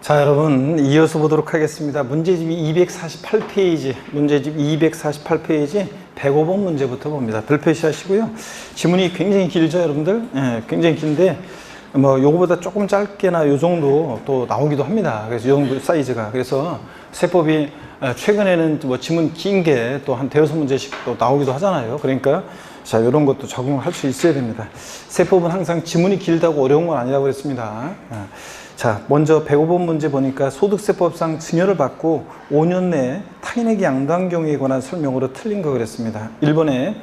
자, 여러분 이어서 보도록 하겠습니다. 문제집 248페이지, 문제집 248페이지 105번 문제부터 봅니다. 별 표시하시고요. 지문이 굉장히 길죠, 여러분들? 예, 굉장히 긴데 요거보다 조금 짧게나 요 정도 또 나오기도 합니다. 그래서 요 정도 사이즈가. 그래서 세법이 최근에는 지문 긴 게 또 한 대여섯 문제씩 또 나오기도 하잖아요. 그러니까 자, 이런 것도 적용할 수 있어야 됩니다. 세법은 항상 지문이 길다고 어려운 건 아니라고 그랬습니다. 자, 먼저 105번 문제 보니까 소득세법상 증여를 받고 5년 내에 타인에게 양도한 경우에 관한 설명으로 틀린 거 그랬습니다. 1번에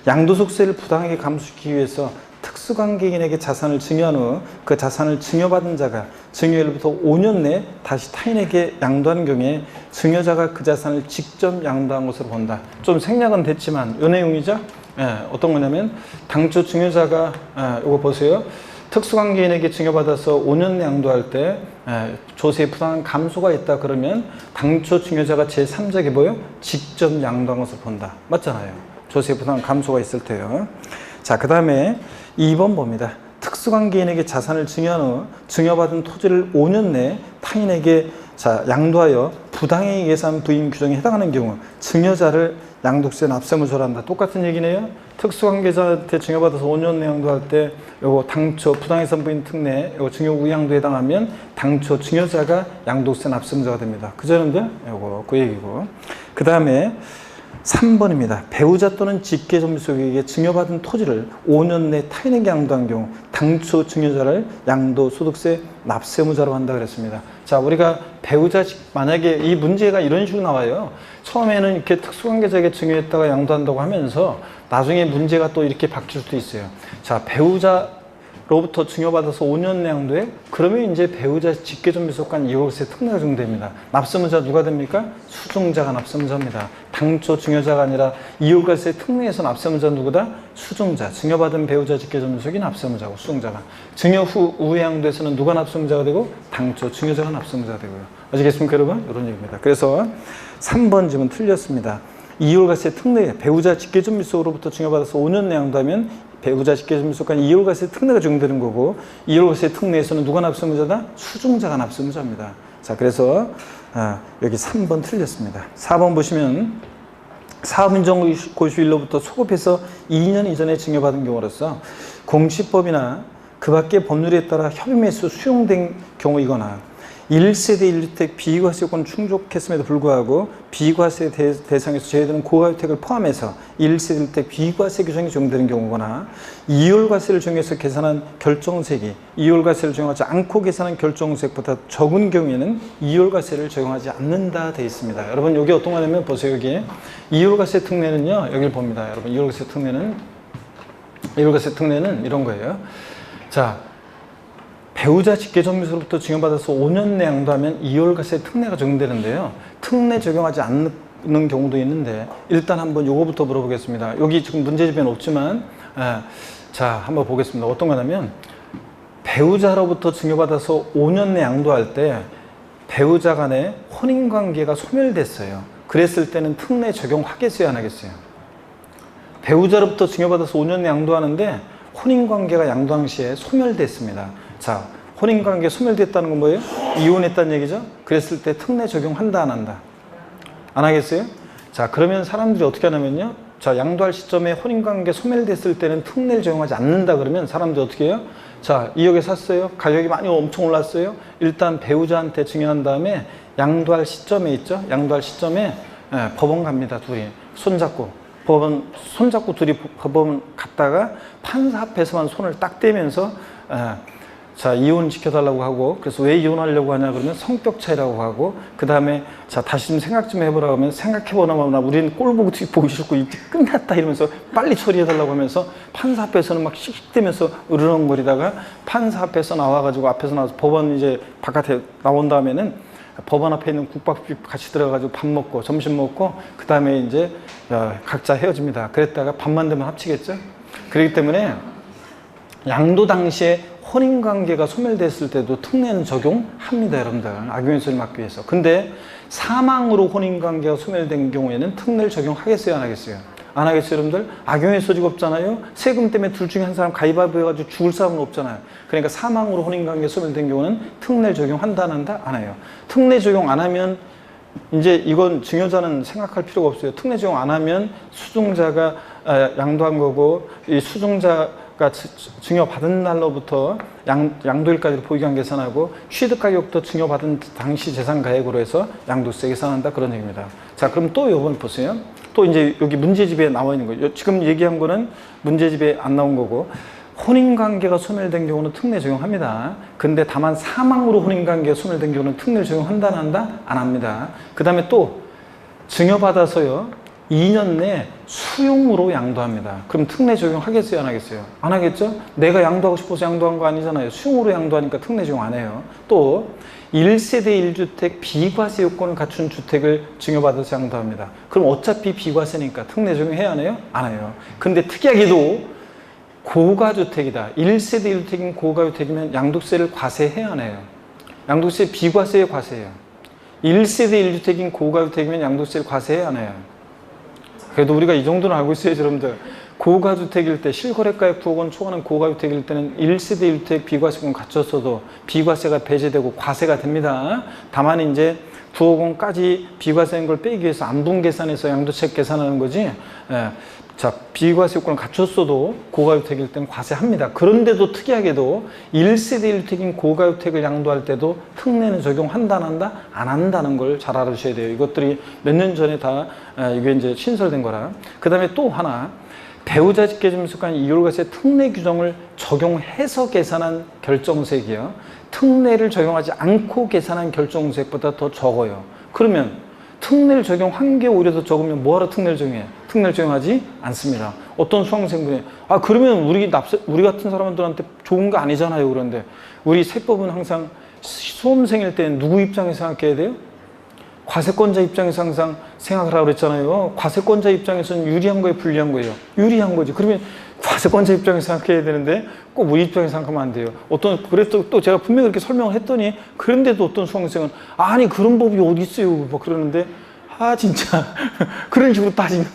양도소득세를 부당하게 감수시키기 위해서 특수관계인에게 자산을 증여한 후 그 자산을 증여받은 자가 증여일부터 5년 내에 다시 타인에게 양도한 경우에 증여자가 그 자산을 직접 양도한 것으로 본다. 좀 생략은 됐지만 이 내용이죠. 어떤 거냐면 당초 증여자가 이거 보세요. 특수관계인에게 증여받아서 5년 내 양도할 때 조세에 부당한 감소가 있다 그러면 당초 증여자가 제3자에게 뭐예요? 직접 양도한 것을 본다. 맞잖아요. 조세에 부당한 감소가 있을 때요. 자, 그 다음에 2번 봅니다. 특수관계인에게 자산을 증여한 후 증여받은 토지를 5년 내에 타인에게 양도하여 부당행위 예산 부임 규정에 해당하는 경우 증여자를 양도세 납세무 절한다. 똑같은 얘기네요. 특수관계자한테 증여받아서 5년 내 양도할 때 요거 당초 부당예산 부임 특례 요거 증여 우양도에 해당하면 당초 증여자가 양도세 납세무자가 됩니다. 그죠, 여러분들? 요거 그 얘기고. 그 다음에 3번입니다. 배우자 또는 직계존비속에게 증여받은 토지를 5년 내 타인에게 양도한 경우 당초 증여자를 양도소득세 납세무자로 한다 그랬습니다. 자, 우리가 배우자 만약에 이 문제가 이런 식으로 나와요. 처음에는 이렇게 특수관계자에게 증여했다가 양도한다고 하면서 나중에 문제가 또 이렇게 바뀔 수도 있어요. 자, 배우자로부터 증여받아서 5년 내 양도에 그러면 이제 배우자 직계존비속간 이월세 특례가 적용됩니다. 납세무자 누가 됩니까? 수증자가 납세무자입니다. 당초 증여자가 아니라 이월세 특례에서 납세무자 누구다? 수증자. 증여받은 배우자 직계존비속이 납세무자고 수증자가. 증여 후 우회 양도에서는 누가 납세무자가 되고 당초 증여자가 납세무자가 되고요. 아시겠습니까, 여러분? 이런 얘기입니다. 그래서 3번 지문 틀렸습니다. 이월세 특례 배우자 직계존비속으로부터 증여받아서 5년 내 양도하면 배우자 직계존비속간 이월세 특례가 적용되는 거고 이월세 특례에서는 누가 납세무자다? 수증자가 납세무자입니다. 자, 그래서 여기 3번 틀렸습니다. 4번 보시면 사업인정고시일로부터 소급해서 2년 이전에 증여받은 경우로서 공시법이나 그 밖의 법률에 따라 협의매수 수용된 경우이거나 1세대 1주택 비과세요건 충족했음에도 불구하고 비과세 대상에서 제외되는 고가주택을 포함해서 1세대 1주택 비과세 규정이 적용되는 경우거나 이월과세를 적용해서 계산한 결정세액이 이월과세를 적용하지 않고 계산한 결정세액보다 적은 경우에는 이월과세를 적용하지 않는다 되어 있습니다. 여러분 여기 어떤 거냐면 보세요. 여기 이월과세 특례는요. 여기를 봅니다. 여러분 이월과세 특례는 이런 거예요. 자, 배우자 직계존비속으로부터 증여받아서 5년 내 양도하면 이월과세 특례가 적용되는데요. 특례 적용하지 않는 경우도 있는데 일단 한번 요거부터 물어보겠습니다. 여기 지금 문제집에는 없지만 자, 한번 보겠습니다. 어떤 거냐면 배우자로부터 증여받아서 5년 내 양도할 때 배우자 간의 혼인관계가 소멸됐어요. 그랬을 때는 특례 적용하겠어요, 안 하겠어요? 배우자로부터 증여받아서 5년 내 양도하는데 혼인관계가 양도한 시에 소멸됐습니다. 자, 혼인관계 소멸됐다는 건 뭐예요? 이혼했다는 얘기죠? 그랬을 때 특례 적용한다, 안 한다? 안 하겠어요? 자, 그러면 사람들이 어떻게 하냐면요. 자, 양도할 시점에 혼인관계 소멸됐을 때는 특례를 적용하지 않는다 그러면 사람들이 어떻게 해요? 자, 2억에 샀어요. 가격이 많이 엄청 올랐어요. 일단 배우자한테 증여한 다음에 양도할 시점에 있죠? 양도할 시점에 법원 갑니다, 둘이. 손잡고 둘이 법원 갔다가 판사 앞에서만 손을 딱 떼면서 자, 이혼 시켜달라고 하고, 그래서 왜 이혼하려고 하냐 그러면 성격 차이라고 하고, 그 다음에 자, 다시 좀 생각 좀 해보라고 하면 생각해보나 우리는 꼴 보기 싫고 이제 끝났다 이러면서 빨리 처리해달라고 하면서 판사 앞에서는 막 씩씩대면서 으르렁거리다가 판사 앞에서 나와가지고 앞에서 나와서 법원 이제 바깥에 나온 다음에는 법원 앞에 있는 국밥집 같이 들어가지고 밥 먹고 점심 먹고 그 다음에 이제 각자 헤어집니다. 그랬다가 밤만 되면 합치겠죠. 그렇기 때문에 양도 당시에 혼인관계가 소멸됐을 때도 특례는 적용합니다, 여러분들. 악용의 소리 막기 위해서. 근데 사망으로 혼인관계가 소멸된 경우에는 특례를 적용하겠어요, 안 하겠어요? 안 하겠어요, 여러분들? 악용의 소지가 없잖아요. 세금 때문에 둘 중에 한 사람 가위바위보 해가지고 죽을 사람은 없잖아요. 그러니까 사망으로 혼인관계 소멸된 경우는 특례 적용한다, 안 한다? 안 해요. 특례 적용 안 하면 이제 이건 증여자는 생각할 필요가 없어요. 특례 적용 안 하면 수증자가 양도한 거고, 이 수증자가 증여받은 날로부터 양도일까지 보유기간 계산하고, 취득가격도 증여받은 당시 재산가액으로 해서 양도세 계산한다, 그런 얘기입니다. 자, 그럼 또 이번 보세요. 또 이제 여기 문제집에 나와 있는 거예요. 지금 얘기한 거는 문제집에 안 나온 거고, 혼인관계가 소멸된 경우는 특례 적용합니다. 근데 다만 사망으로 혼인관계가 소멸된 경우는 특례 적용한다, 안 한다? 안 합니다. 그 다음에 또 증여받아서요 2년 내 수용으로 양도합니다. 그럼 특례 적용하겠어요, 안 하겠어요? 안 하겠죠? 내가 양도하고 싶어서 양도한 거 아니잖아요. 수용으로 양도하니까 특례 적용 안 해요. 또 1세대 1주택 비과세 요건을 갖춘 주택을 증여받아서 양도합니다. 그럼 어차피 비과세니까 특례 적용해야 하나요? 안 해요. 근데 특이하게도 고가주택이다. 1세대 1주택인 고가주택이면 양도세를 과세해야 하나요? 양도세 비과세에 과세해요. 1세대 1주택인 고가주택이면 양도세를 과세해야 하나요? 그래도 우리가 이 정도는 알고 있어야죠, 여러분들. 고가주택일 때, 실거래가액 9억 원 초과하는 고가주택일 때는 1세대 1주택 비과세금 갖췄어도 비과세가 배제되고 과세가 됩니다. 다만 이제 9억 원까지 비과세인 걸 빼기 위해서 안분 계산해서 양도책 계산하는 거지. 자, 비과세 요건을 갖췄어도 고가주택일 때는 과세합니다. 그런데도 특이하게도 1세대 1주택인 고가주택을 양도할 때도 특례는 적용한다, 안 한다? 안 한다는 걸 잘 알아주셔야 돼요. 이것들이 몇 년 전에 다 이게 이제 신설된 거라. 그 다음에 또 하나, 배우자 직계점유소관 이율과세 특례 규정을 적용해서 계산한 결정세액이요. 특례를 적용하지 않고 계산한 결정세액보다 더 적어요. 그러면 특례를 적용한 게 오히려 더 적으면 뭐하러 특례를 적용해? 특례를 적용하지 않습니다. 어떤 수강생분이 그러면 우리 같은 사람들한테 좋은 거 아니잖아요. 그런데 우리 세법은 항상 수험생일 때는 누구 입장에서 생각해야 돼요? 과세권자 입장에서 항상 생각을 하라고 그랬잖아요. 과세권자 입장에서는 유리한 거예요, 불리한 거예요? 유리한 거지. 그러면 과세권자 입장에서 생각해야 되는데 꼭 우리 입장에서 생각하면 안 돼요. 그래서 또 제가 분명히 그렇게 설명을 했더니 그런데도 어떤 수강생은 아니 그런 법이 어디 있어요? 뭐 그러는데 진짜 그런 식으로 따지면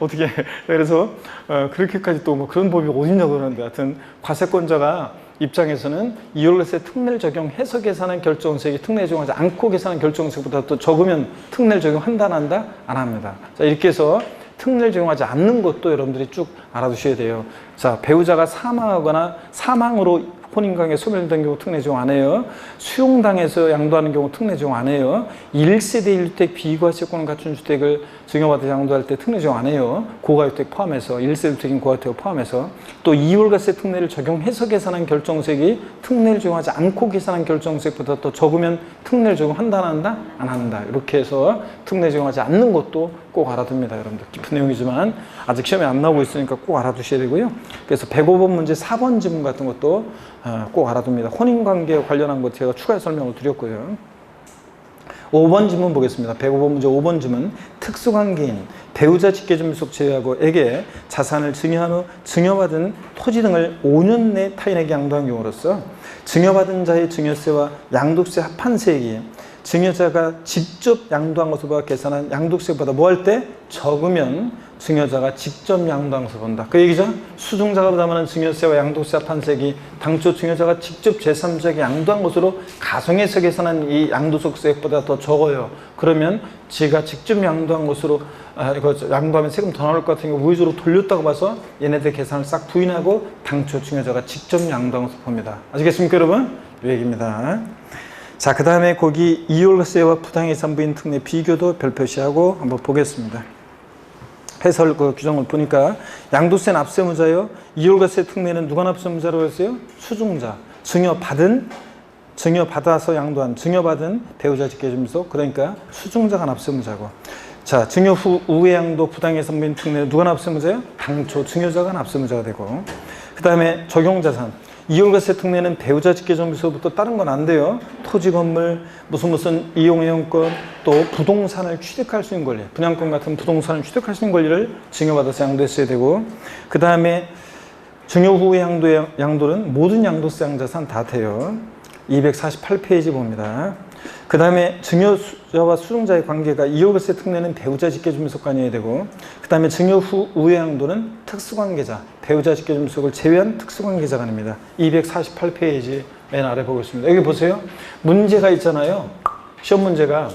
어떻게 그래서 그렇게까지 또 뭐 그런 법이 어딨냐고 그러는데 하여튼 과세권자가 입장에서는 이율과세 특례를 적용해서 계산한 결정세액이 특례 적용하지 않고 계산한 결정세액보다 또 적으면 특례를 적용한다, 안 한다? 안 합니다. 자, 이렇게 해서 특례를 적용하지 않는 것도 여러분들이 쭉 알아두셔야 돼요. 자, 배우자가 사망하거나 사망으로 혼인관계 소멸된 경우 특례 적용 안 해요. 수용당해서 양도하는 경우 특례 적용 안 해요. 1세대 1주택 비과세권을 갖춘 주택을 증여받아 양도할 때 특례 적용 안 해요. 고가주택 포함해서 1세대 주택인 고가주택 포함해서 또 이율과세 특례를 적용해서 계산한 결정세액이 특례를 적용하지 않고 계산한 결정세액보다 더 적으면 특례를 적용한다, 안 한다? 안 한다. 이렇게 해서 특례 적용하지 않는 것도 꼭 알아둡니다, 여러분들. 깊은 내용이지만 아직 시험에 안 나오고 있으니까 꼭 알아두셔야 되고요. 그래서 105번 문제 4번 지문 같은 것도 꼭 알아둡니다. 혼인관계에 관련한 것 제가 추가 설명을 드렸고요. 5번 지문 보겠습니다. 105번 문제 5번 지문. 특수관계인 배우자 직계점유속 제외하고에게 자산을 증여한 후 증여받은 토지 등을 5년 내 타인에게 양도한 경우로서 증여받은 자의 증여세와 양도세 합한세액이 증여자가 직접 양도한 것으로 계산한 양도세보다 뭐 할 때? 적으면 증여자가 직접 양도한 것으로 본다. 그 얘기죠? 수증자가 부담하는 증여세와 양도세 합한세액이 당초 증여자가 직접 제3자에게 양도한 것으로 가정해서 계산한 이 양도소득세액보다 더 적어요. 그러면 지가 직접 양도한 것으로 이거 양도하면 세금 더 나올 것 같으니까 우회적으로 돌렸다고 봐서 얘네들 계산을 싹 부인하고 당초 증여자가 직접 양도한 것으로 봅니다. 아시겠습니까, 여러분? 이 얘기입니다. 자, 그 다음에 거기 이율과세와 부당해산부인 특례 비교도 별표시하고 한번 보겠습니다. 해설 규정을 보니까 양도세 납세무자요. 이율과세 특례는 누가 납세무자라고 했어요? 수증자. 증여받아서 양도한, 증여받은 배우자 직계점유속. 그러니까 수증자가 납세무자고. 자, 증여 후 우회 양도 부당해산부인 특례는 누가 납세무자요? 당초 증여자가 납세무자가 되고. 그 다음에 적용자산. 이율과세 특례는 배우자 직계점유소부터 다른 건 안 돼요. 토지, 건물, 무슨 이용회원권, 또 부동산을 취득할 수 있는 권리, 분양권 같은 부동산을 취득할 수 있는 권리를 증여받아서 양도했어야 되고, 그 다음에 증여 후의 양도는 모든 양도세 양자산 다 돼요. 248페이지 봅니다. 그 다음에 증여자와 수증자의 관계가 이율과세 특례는 배우자 직계준비속관이어야 되고, 그 다음에 증여 후 우회 양도는 특수관계자, 배우자 직계준비속을 제외한 특수관계자가 됩니다. 248페이지 맨 아래 보고 있습니다. 여기 보세요. 문제가 있잖아요. 시험 문제가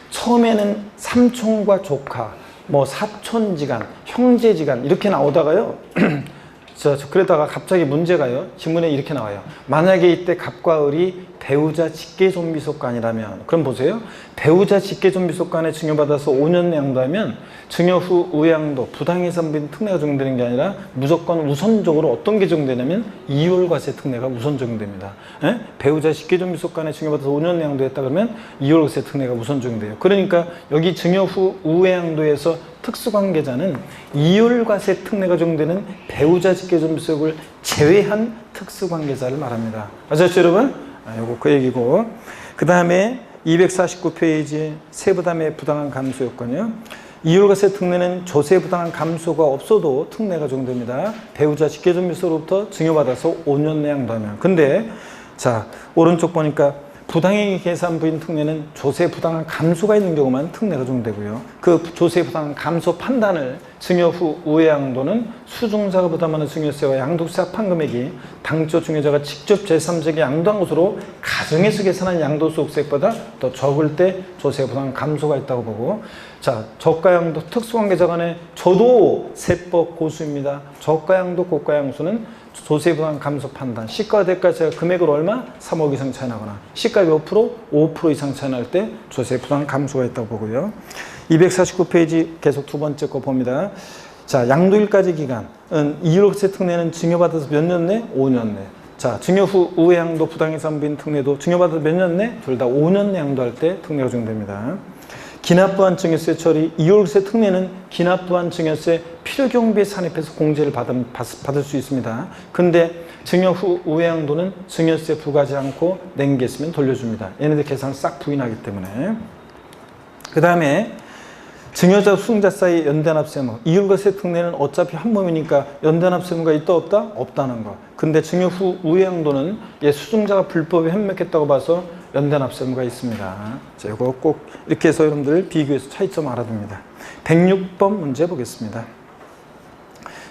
처음에는 삼촌과 조카, 뭐 사촌지간, 형제지간 이렇게 나오다가요. 그러다가 갑자기 문제가요. 지문에 이렇게 나와요. 만약에 이때 갑과 을이 배우자 직계존비속간이라면, 그럼 보세요. 배우자 직계존비속간에 증여받아서 5년 양도하면 증여 후 우회양도, 부당해산분 특례가 적용되는 게 아니라 무조건 우선적으로 어떤 게 적용되냐면 이율과세 특례가 우선 적용됩니다. 예? 배우자 직계존비속간에 증여받아서 5년 양도했다 그러면 이율과세 특례가 우선 적용돼요. 그러니까 여기 증여 후 우회양도에서 특수관계자는 이율과세 특례가 적용되는 배우자 직계존비속을 제외한 특수관계자를 말합니다. 아셨죠, 여러분? 요거 그 얘기고, 그 다음에 249페이지 세부담의 부당한 감소 요건이요. 이율과세 특례는 조세 부당한 감소가 없어도 특례가 적용됩니다. 배우자 직계존비속으로부터 증여받아서 5년 내 양도하면. 근데 자, 오른쪽 보니까 부당행위 계산 부인 특례는 조세 부당한 감소가 있는 경우만 특례가 적용되고요. 그 조세 부당한 감소 판단을 증여 후 우회 양도는 수증자가 부담하는 증여세와 양도세 합한 금액이 당초 증여자가 직접 제3자에게 양도한 것으로 가정에서 계산한 양도세 옥세액보다 더 적을 때 조세 부당한 감소가 있다고 보고, 자, 저가양도 특수관계자 간에 저도 세법 고수입니다. 저가양도 고가양수는 조세 부담 감소 판단, 시가 대가제가 금액으로 얼마? 3억 이상 차이 나거나 시가 몇 프로? 5% 이상 차이 날 때 조세 부담 감소가 있다고 보고요. 249페이지 계속 두 번째 거 봅니다. 자, 양도일까지 기간은 이율과세 특례는 증여받아서 몇 년 내? 5년 내. 자, 증여 후 우회양도 부당해산부인 특례도 증여받아서 몇 년 내? 둘 다 5년 내 양도할 때 특례가 적용됩니다. 기납부한 증여세 처리, 이율과세 특례는 기납부한 증여세 필요경비에 산입해서 공제를 받을 수 있습니다. 근데 증여 후 우회양도는 증여세 부과하지 않고 낸 게 있으면 돌려줍니다. 얘네들 계산을 싹 부인하기 때문에. 그 다음에 증여자 수증자 사이 연대납세 의무, 이율과세 특례는 어차피 한 몸이니까 연대납세 의무가 있다 없다? 없다는 거. 근데 증여 후 우회양도는 얘 수증자가 불법에 현명했다고 봐서 연대납세 의무가 있습니다. 자, 이거 꼭 이렇게 해서 여러분들 비교해서 차이점 알아둡니다. 106번 문제 보겠습니다.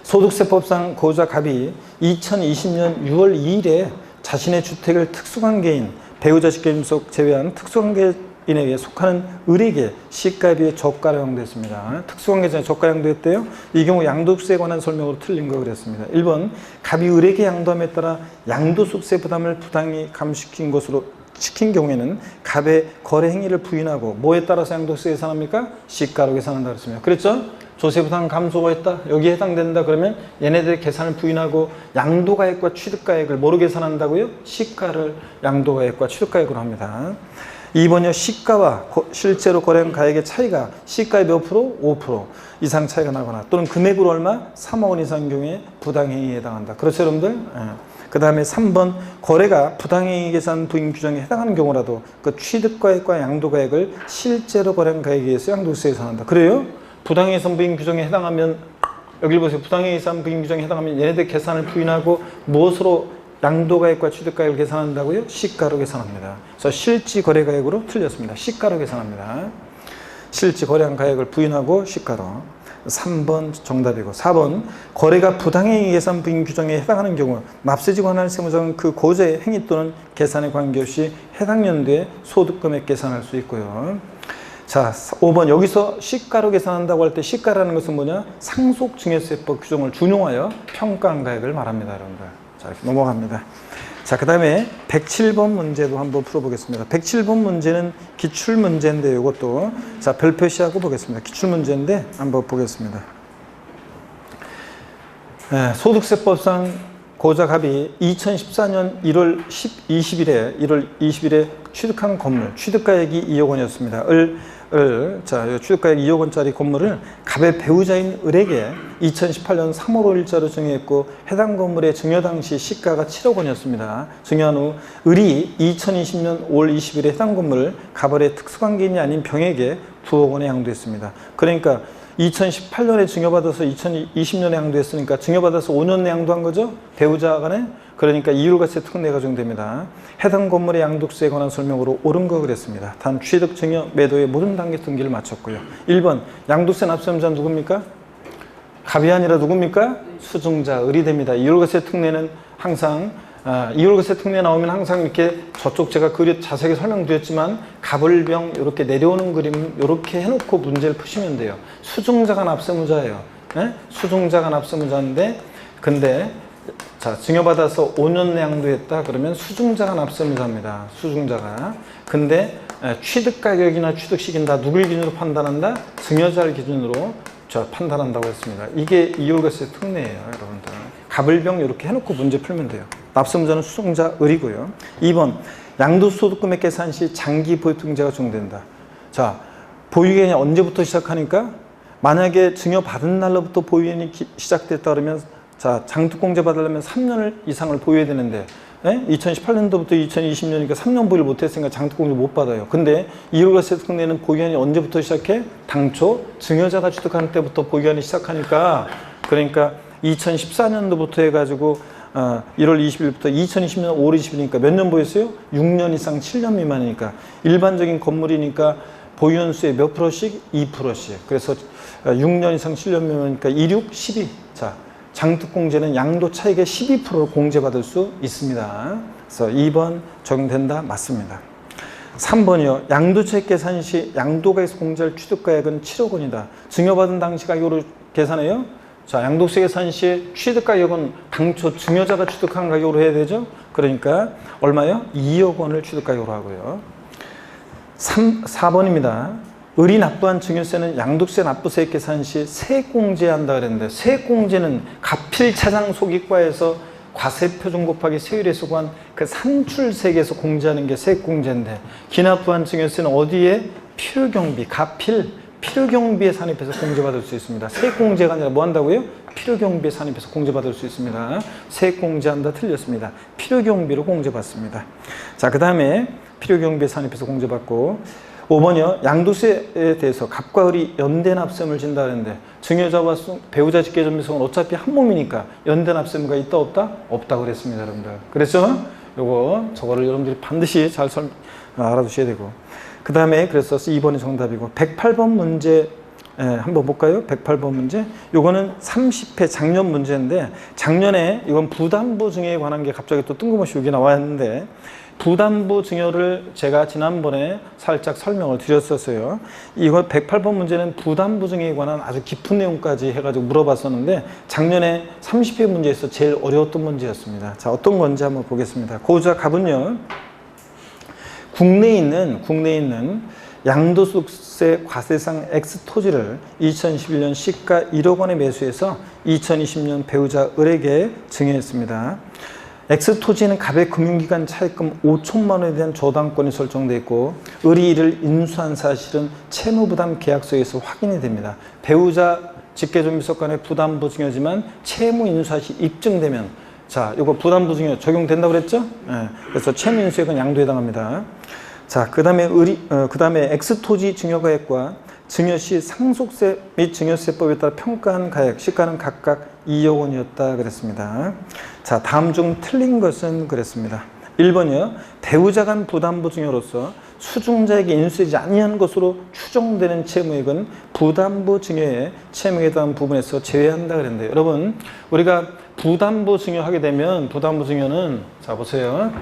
소득세법상 고자 갑이 2020년 6월 2일에 자신의 주택을 특수관계인 배우자 직계존비속 제외한 특수관계인에 의해 속하는 을에게 시가에 비해 저가로 양도했습니다. 특수관계자에 저가 양도했대요. 이 경우 양도세에 관한 설명으로 틀린 거 그랬습니다. 1번 갑이 을에게 양도함에 따라 양도소득세 부담을 부당히 감시킨 것으로 시킨 경우에는 갑의 거래 행위를 부인하고 뭐에 따라서 양도세 계산합니까? 시가로 계산한다 그랬습니다. 그랬죠? 조세 부담 감소가 있다. 여기에 해당된다 그러면 얘네들의 계산을 부인하고 양도가액과 취득가액을 뭐로 계산한다고요? 시가를 양도가액과 취득가액으로 합니다. 2번이요. 시가와 실제로 거래한 가액의 차이가 시가의 몇 프로? 5% 이상 차이가 나거나 또는 금액으로 얼마? 3억 원 이상 경우에 부당행위에 해당한다. 그렇죠, 여러분들? 그 다음에 3번 거래가 부당행위 계산 부인 규정에 해당하는 경우라도 그 취득가액과 양도가액을 실제로 거래한 가액에 의해서 양도세에 계산한다. 그래요? 부당행위 계산 부인 규정에 해당하면 여기 보세요. 부당행위 계산 부인 규정에 해당하면 얘네들 계산을 부인하고 무엇으로 양도가액과 취득가액을 계산한다고요? 시가로 계산합니다. 그래서 실지 거래가액으로 틀렸습니다. 시가로 계산합니다. 실지 거래한 가액을 부인하고 시가로. 3번 정답이고 4번 거래가 부당행위 계산 부인 규정에 해당하는 경우 납세지 관할 세무자는 그 고자의 행위 또는 계산에 관계없이 해당 연도에 소득금액 계산할 수 있고요. 자, 5번 여기서 시가로 계산한다고 할 때 시가라는 것은 뭐냐? 상속증여세법 규정을 준용하여 평가한 가액을 말합니다, 여러분들. 자, 이렇게 넘어갑니다. 자, 그 다음에 107번 문제도 한번 풀어보겠습니다. 107번 문제는 기출문제인데 이것도 자, 별 표시하고 보겠습니다. 기출문제인데 한번 보겠습니다. 네, 소득세법상 고자 갑이 2014년 1월 20일에 취득한 건물 취득가액이 2억 원이었습니다. 자, 취득가액 2억 원짜리 건물을 갑의 배우자인 을에게 2018년 3월 5일자로 증여했고 해당 건물의 증여 당시 시가가 7억 원이었습니다. 증여한 후 을이 2020년 5월 20일에 해당 건물을 갑의 특수관계인이 아닌 병에게 9억 원에 양도했습니다. 그러니까 2018년에 증여받아서 2020년에 양도했으니까 증여받아서 5년 내 양도한 거죠? 배우자 간에. 그러니까 이율과세 특례가 적용됩니다. 해당 건물의 양도세에 관한 설명으로 옳은 거 그랬습니다. 단 취득, 증여, 매도의 모든 단계 등기를 마쳤고요. 1번 양도세 납세자는 누굽니까? 갑이 아니라 누굽니까? 수증자, 을이 됩니다. 이율과세 특례는 항상 이율과세 특례 나오면 항상 이렇게 저쪽 제가 자세하게 설명드렸지만 갑을병 이렇게 내려오는 그림 이렇게 해놓고 문제를 푸시면 돼요. 수증자가 납세무자예요. 네? 수증자가 납세무자인데 근데 자 증여받아서 5년 내 양도했다 그러면 수증자가 납세무자입니다. 수증자가. 근데 취득가격이나 취득시기는 다 누굴 기준으로 판단한다? 증여자를 기준으로 판단한다고 했습니다. 이게 이율과세 특례예요, 여러분들. 갑을병 이렇게 해놓고 문제 풀면 돼요. 납세무자는 수증자 을이고요. 2번 양도소득금액 계산 시 장기 보유등재가 적용된다. 자, 보유기간이 언제부터 시작하니까? 만약에 증여받은 날로부터 보유기간이 시작됐다 그러면 자, 장특공제 받으려면 3년 이상을 보유해야 되는데 2018년도부터 2020년이니까 3년 보유를 못했으니까 장특공제 못 받아요. 근데 이율과세 특례는 보유기간이 언제부터 시작해? 당초 증여자가 취득하는 때부터 보유기간이 시작하니까 그러니까 2014년도부터 해가지고 1월 20일부터 2020년 5월 20일이니까 몇 년 보유했어요? 6년 이상 7년 미만이니까 일반적인 건물이니까 보유연수의 몇 프로씩? 2%씩. 그래서 6년 이상 7년 미만이니까 26, 12. 자, 장특공제는 양도 차익의 12%를 공제받을 수 있습니다. 그래서 2번 적용된다. 맞습니다. 3번이요. 양도차익 계산 시 양도가에서 공제할 취득가액은 7억 원이다. 증여받은 당시 가격으로 계산해요? 자, 양도세 계산 시 취득가격은 당초 증여자가 취득한 가격으로 해야 되죠? 그러니까 얼마요? 2억 원을 취득가격으로 하고요. 4번입니다. 을이 납부한 증여세는 양도세 납부세액 계산 시 세액공제한다 그랬는데 세액공제는 가필차장 소기과에서 과세표준 곱하기 세율에서 구한 그 산출세액에서 공제하는 게 세액공제인데 기납부한 증여세는 어디에? 필요경비, 필요경비에 산입해서 공제받을 수 있습니다. 세액공제가 아니라 뭐 한다고요? 필요경비에 산입해서 공제받을 수 있습니다. 세액공제한다 틀렸습니다. 필요경비로 공제받습니다. 자, 그 다음에 필요경비에 산입해서 공제받고 5번이요. 양도세에 대해서 갑과 을이 연대 납세금을 진다 그랬는데 증여자와 배우자 직계전비성은 어차피 한 몸이니까 연대 납세금가 있다 없다? 없다 그랬습니다, 여러분들. 그래서 저거를 여러분들이 반드시 잘 알아두셔야 되고 그 다음에 그래서 2번이 정답이고 108번 문제 한번 볼까요? 108번 문제. 요거는 30회 작년 문제인데 작년에 이건 부담부 증여에 관한 게 갑자기 또 뜬금없이 여기 나왔는데 부담부 증여를 제가 지난번에 살짝 설명을 드렸었어요. 이거 108번 문제는 부담부 증여에 관한 아주 깊은 내용까지 해가지고 물어봤었는데 작년에 30회 문제에서 제일 어려웠던 문제였습니다. 자, 어떤 건지 한번 보겠습니다. 고자 갑은요. 국내에 있는 양도소득세 과세상 X토지를 2011년 시가 1억 원에 매수해서 2020년 배우자 을에게 증여했습니다. X토지에는 갑의 금융기관 차입금 5천만 원에 대한 저당권이 설정되어 있고 을이 이를 인수한 사실은 채무부담 계약서에서 확인이 됩니다. 배우자 직계존비속 간의 부담부 증여지만 채무 인수사실이 입증되면 자, 이거 부담부 증여 적용된다고 그랬죠? 네. 그래서 채무 인수액은 양도에 해당합니다. 자, 그 다음에 X토지 증여가액과 증여시 상속세 및 증여세법에 따라 평가한 가액, 시가는 각각 2억 원이었다 그랬습니다. 자, 다음 중 틀린 것은 그랬습니다. 1번이요. 배우자 간 부담부 증여로서 수증자에게 인수되지 아니한 것으로 추정되는 채무액은 부담부 증여의 채무에 대한 부분에서 제외한다 그랬는데 여러분 우리가 부담부 증여하게 되면 부담부 증여는 자 보세요.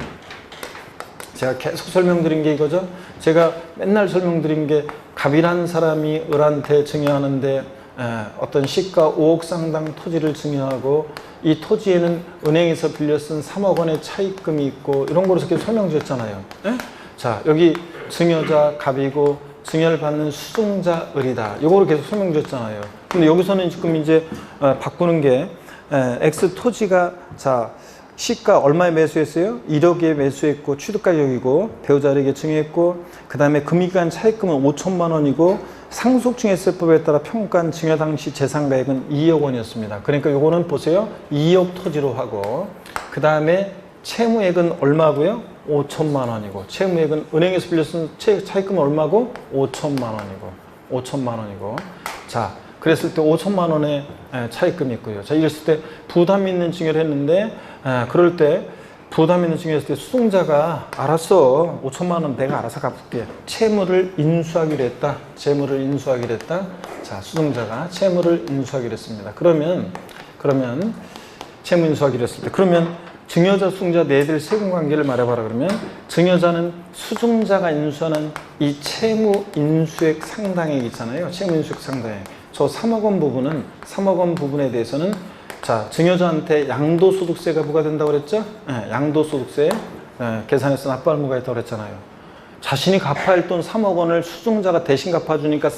제가 계속 설명드린 게 이거죠. 제가 맨날 설명드린 게 갑이라는 사람이 을한테 증여하는데 어떤 시가 5억 상당 토지를 증여하고 이 토지에는 은행에서 빌려 쓴 3억 원의 차입금이 있고 이런 거로 이렇게 설명드렸잖아요. 네? 자, 여기 증여자 갑이고 증여를 받는 수증자 을이다. 이거로 계속 설명드렸잖아요. 근데 여기서는 지금 이제 바꾸는 게 X 토지가 자 시가 얼마에 매수했어요? 1억에 매수했고 취득가격이고 배우자에게 증여했고 그 다음에 금기간 차입금은 5천만 원이고 상속증여세법에 따라 평가한 증여 당시 재산가액은 2억 원이었습니다. 그러니까 요거는 보세요. 2억 토지로 하고 그 다음에 채무액은 얼마고요? 5천만 원이고 채무액은 은행에서 빌려 쓴 차입금은 얼마고? 5천만 원이고 자 그랬을 때 5천만 원의 차입금이 있고요. 자, 이랬을 때 부담 있는 증여를 했는데 그럴 때 부담 있는 증여했을 때 수증자가 알았어. 5천만 원 내가 알아서 갚을게. 채무를 인수하기로 했다. 채무를 인수하기로 했다. 자, 수증자가 채무를 인수하기로 했습니다. 그러면 채무 인수하기로 했을 때 그러면 증여자, 수증자 내들 세금 관계를 말해봐라 그러면 증여자는 수증자가 인수하는 이 채무 인수액 상당액 있잖아요. 채무 인수액 상당액. 저 3억 원 부분은 3억 원 부분에 대해서는 자, 증여자한테 양도소득세가 부과된다고 그랬죠? 네, 양도소득세 계산해서 납부할 의무가 있다고 그랬잖아요. 자신이 갚아야 할 돈 3억 원을 수증자가 대신 갚아주니까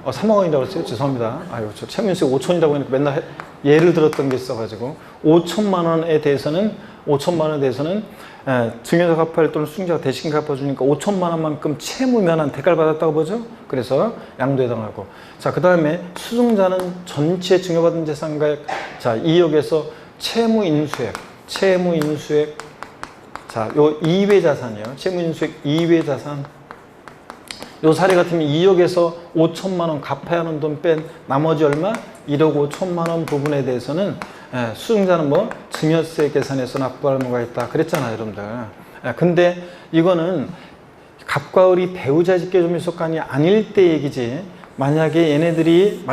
3억 원이라고 그랬어요? 죄송합니다. 아유, 저 채무인수액 5천이라고 하니까 맨날 예를 들었던 게 있어가지고 5천만 원에 대해서는 증여자 갚아야 할 돈을 수증자가 대신 갚아주니까 5천만 원만큼 채무면한 대가를 받았다고 보죠. 그래서 양도에 해당하고 자, 그 다음에 수증자는 전체 증여받은 재산가액 자 2억에서 채무인수액 자, 요 이외 자산이요. 채무인수액 이외 자산 요 사례 같으면 2억에서 5천만 원 갚아야 하는 돈 뺀 나머지 얼마? 1억 5천만 원 부분에 대해서는 수증자는 뭐 증여세 계산해서 납부할 의무가 있다 그랬잖아요, 여러분들. 근데 이거는 갑과 을이 배우자 직계존비속간이 아닐 때 얘기지. 만약에 얘네들이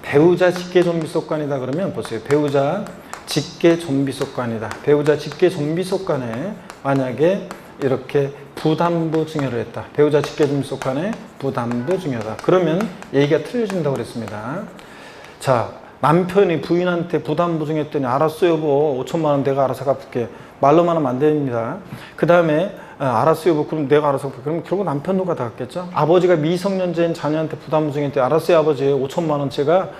배우자 직계존비속간이다 그러면 보세요. 배우자 직계존비속간이다. 배우자 직계존비속간에 만약에 이렇게 부담부 증여를 했다. 배우자 직계존비속간에 부담부 증여다. 그러면 얘기가 틀려진다고 그랬습니다. 자, 남편이 부인한테 부담부 증여했더니 알았어 여보 5천만 원 내가 알아서 갚을게. 말로만 하면 안 됩니다. 그 다음에 알았어 여보 그럼 내가 알아서 갚을게. 그럼 결국 남편 누가 다 갚겠죠? 아버지가 미성년자인 자녀한테 부담부 증여했더니 알았어요 아버지 5천만 원 제가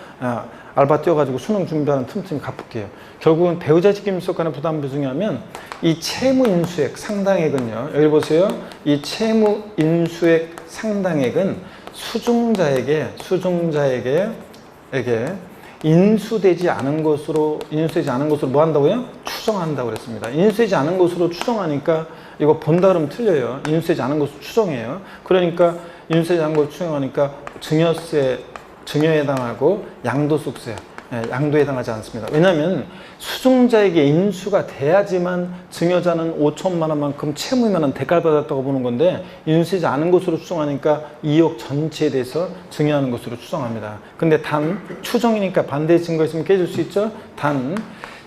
알바 뛰어가지고 수능 준비하는 틈틈이 갚을게요. 결국은 배우자 직계존비속간에 부담부 증여하면 이 채무 인수액 상당액은요. 여기 보세요. 이 채무 인수액 상당액은 수증자에게 인수되지 않은 것으로 뭐 한다고요? 추정한다고 그랬습니다. 인수되지 않은 것으로 추정하니까 이거 본다 그러면 틀려요. 인수되지 않은 것으로 추정해요. 그러니까 인수되지 않은 것으로 추정하니까 증여에 해당하고 양도소득세 양도에 해당하지 않습니다. 왜냐하면 수증자에게 인수가 돼야지만 증여자는 5천만 원만큼 채무면은 대가를 받았다고 보는 건데 인수되지 않은 것으로 추정하니까 2억 전체에 대해서 증여하는 것으로 추정합니다. 근데 단 추정이니까 반대 증거 있으면 깨질 수 있죠. 단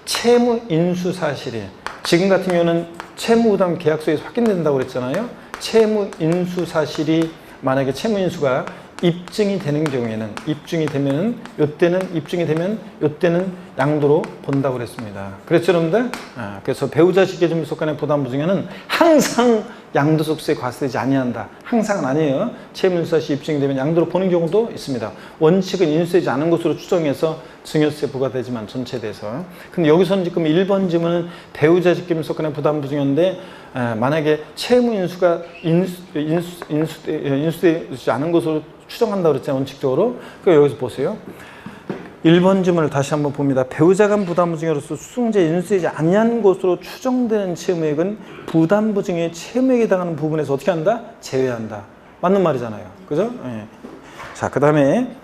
채무 인수 사실이 지금 같은 경우는 채무부담 계약서에서 확인된다고 그랬잖아요. 채무 인수 사실이 만약에 채무 인수가 입증이 되는 경우에는 요때는 양도로 본다고 그랬습니다. 그랬죠, 여러분들? 그래서 배우자 직계존비속간의 부담부 증여는 항상 양도소득세에 과세되지 아니한다. 항상은 아니에요. 채무인수 시 입증이 되면 양도로 보는 경우도 있습니다. 원칙은 인수되지 않은 것으로 추정해서 증여세 부과되지만 전체에 대해서. 근데 여기서는 지금 1번 지문은 배우자 직계존비속간의 부담부 증여인데 만약에 채무인수가 인수되지 않은 것으로 추정한다고 그랬잖아요. 원칙적으로. 그러니까 여기서 보세요. 1번 지문을 다시 한번 봅니다. 배우자 간 부담부 증여로서 수증자에 인수되지 아니한 것으로 추정되는 채무액은 부담부 증여의 채무액에 해당하는 부분에서 어떻게 한다? 제외한다. 맞는 말이잖아요. 그죠? 예. 자, 그 다음에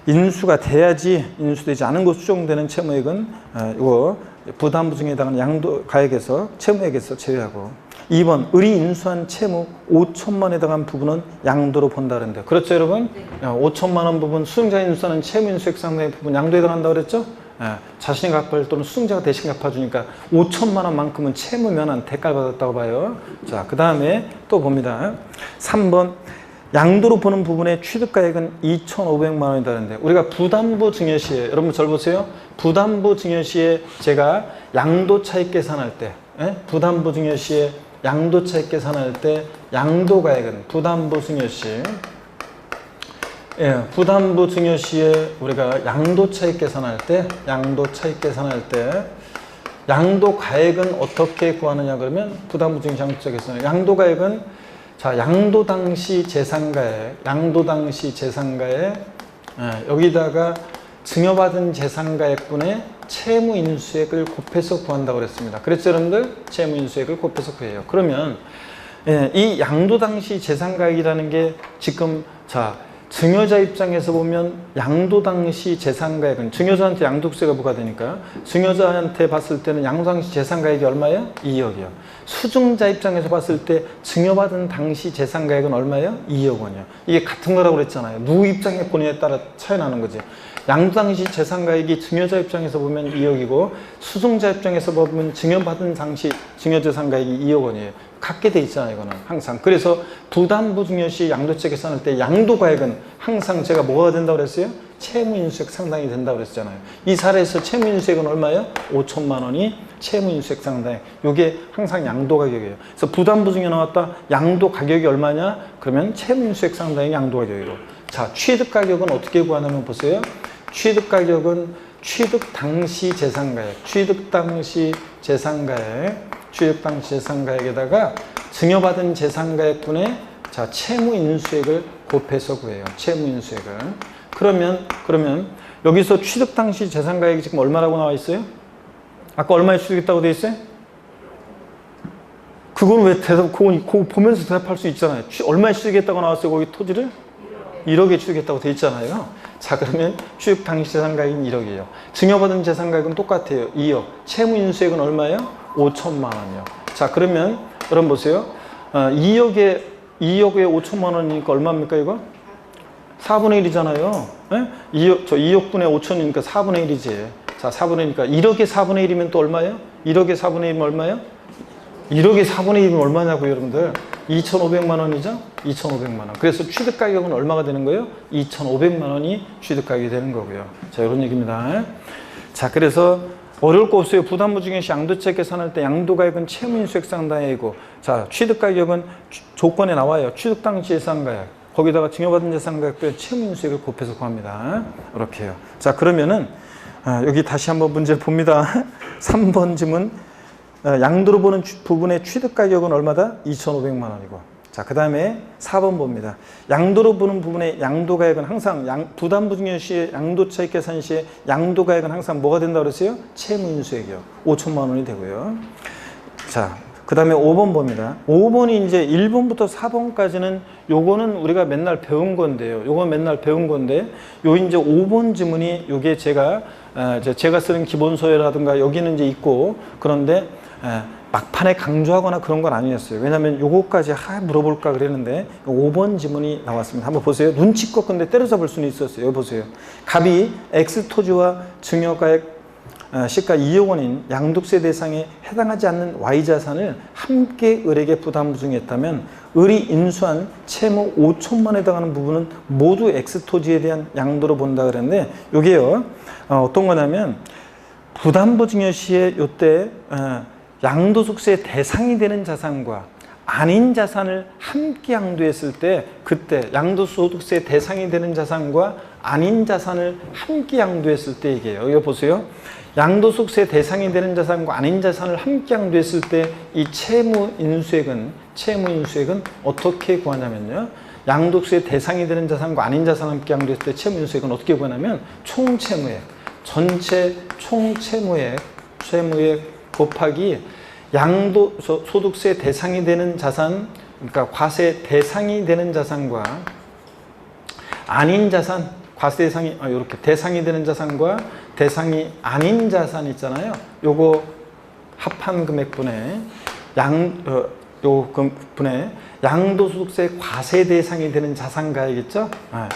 인수가 돼야지 인수되지 않은 것으로 추정되는 채무액은 이거 부담부 증여에 해당하는 양도 가액에서 채무액에서 제외하고 2번 을이 인수한 채무 5천만 원에 해당한 부분은 양도로 본다 그랬는데요. 그렇죠 여러분? 네. 5천만 원 부분 수증자가 인수하는 채무 인수액 상당의 부분 양도에 해당한다고 그랬죠? 자신이 갚아야 할 돈은 수증자가 대신 갚아주니까 5천만 원만큼은 채무 면한 대가를 받았다고 봐요. 자, 그 다음에 또 봅니다. 3번 양도로 보는 부분의 취득가액은 2,500만 원이다 그랬는데 우리가 부담부 증여 시에 여러분 절 보세요. 부담부 증여 시에 제가 양도 차익 계산할 때 부담부 증여 시에 양도 차익 계산할 때 양도가액은 부담부 증여 시 부담부 증여 시에 우리가 양도 차익 계산할 때 양도가액은 어떻게 구하느냐 그러면 부담부 증여 시 양도 차익 계산 양도가액은 자 양도 당시 재산가액 여기다가 증여받은 재산가액분의 채무인수액을 곱해서 구한다고 그랬습니다. 그랬죠 여러분들? 채무인수액을 곱해서 구해요. 그러면 이 양도 당시 재산가액이라는 게 지금 자 증여자 입장에서 보면 양도 당시 재산가액은 증여자한테 양도세가 부과되니까 증여자한테 봤을 때는 양도 당시 재산가액이 얼마예요? 2억이요. 수증자 입장에서 봤을 때 증여받은 당시 재산가액은 얼마예요? 2억 원이요. 이게 같은 거라고 그랬잖아요. 누구 입장에 보느냐에 따라 차이 나는 거지. 양도 당시 재산가액이 증여자 입장에서 보면 2억이고 수증자 입장에서 보면 증여받은 당시 증여재산가액이 2억 원이에요. 같게 돼 있잖아요, 이거는 항상. 그래서 부담부 증여 시 양도세 계산할 때 양도가액은 항상 제가 뭐가 된다고 그랬어요? 채무인수액 상당이 된다고 그랬잖아요. 이 사례에서 채무인수액은 얼마예요? 5천만 원이 채무인수액 상당. 이게 항상 양도가격이에요. 그래서 부담부 증여 나왔다. 양도가격이 얼마냐? 그러면 채무인수액 상당이 양도가격이고. 자, 취득가격은 어떻게 구하냐면 보세요. 취득가격은 취득 당시 재산가액, 취득 당시 재산가액에다가 증여받은 재산가액분의 자 채무인수액을 곱해서 구해요. 채무인수액을. 그러면 여기서 취득 당시 재산가액이 지금 얼마라고 나와 있어요? 아까 얼마에 취득했다고 돼 있어요? 그건 왜 그거 보면서 대답할 수 있잖아요. 얼마에 취득했다고 나왔어요? 거기 토지를? 1억에 취득했다고 돼 있잖아요. 자, 그러면 취득 당시 재산가액은 1억이에요. 증여받은 재산가액은 똑같아요. 2억. 채무인수액은 얼마예요? 5천만 원이요. 자, 그러면 여러분 보세요. 2억에 5천만 원이니까 얼마입니까, 이거? 4분의 1이잖아요. 네? 2억 분의 5천이니까 4분의 1이지. 자, 4분의 1이니까 1억에 4분의 1이면 또 얼마예요? 1억에 4분의 1이면 얼마예요? 1억에 4분의 1이면 얼마냐고요, 여러분들? 2,500만 원이죠? 2,500만 원. 그래서 취득가격은 얼마가 되는 거예요? 2,500만 원이 취득가격이 되는 거고요. 자, 이런 얘기입니다. 자, 그래서 어려울 거 없어요. 부담부 증여 시 양도세 계산할 때 양도가액은 채무인수액 상당액이고, 자, 취득가격은 조건에 나와요. 취득 당시 재산가액. 거기다가 증여받은 재산가액 채무인수액을 곱해서 구합니다. 이렇게요. 자, 그러면은 여기 다시 한번 문제를 봅니다. 3번 질문. 양도로 보는 부분의 취득가격은 얼마다? 2,500만 원이고. 자, 그 다음에 4번 봅니다. 양도로 보는 부분의 양도가액은 항상 부담부 증여 시에 양도차익 계산 시에 양도가액은 항상 뭐가 된다고 그랬어요? 채무인수액이요. 5천만 원이 되고요. 자, 그 다음에 5번 봅니다. 5번이 이제 1번부터 4번까지는 요거는 우리가 맨날 배운 건데요. 요건 맨날 배운 건데, 요 이제 5번 지문이 요게 제가 쓰는 기본서열이라든가 여기는 이제 있고, 그런데 막판에 강조하거나 그런 건 아니었어요. 왜냐하면 요거까지 물어볼까 그랬는데 5번 지문이 나왔습니다. 한번 보세요. 눈치껏 근데 때려잡을 수는 있었어요. 여기 보세요. 갑이 X토지와 증여가액 시가 2억 원인 양도세 대상에 해당하지 않는 Y자산을 함께 을에게 부담부 증여했다면 을이 인수한 채무 5천만 원에 해당하는 부분은 모두 X토지에 대한 양도로 본다 그랬는데, 요게요 어떤 거냐면 부담부 증여 시에 요때 양도소득세 대상이 되는 자산과 아닌 자산을 함께 양도했을 때, 그때 양도소득세 대상이 되는 자산과 아닌 자산을 함께 양도했을 때 얘기해요. 여기 보세요. 양도소득세 대상이 되는 자산과 아닌 자산을 함께 양도했을 때 이 채무인수액은 어떻게 구하냐면요. 양도소득세 대상이 되는 자산과 아닌 자산을 함께 양도했을 때 채무인수액은 어떻게 구하냐면 총채무액, 전체 총채무액 곱하기 양도소득세 대상이 되는 자산, 그러니까 과세 대상이 되는 자산과 아닌 자산, 과세 대상이 이렇게 대상이 되는 자산과 대상이 아닌 자산 있잖아요. 요거 합한 금액분의 분의 양도소득세 과세 대상이 되는 자산가액 있죠?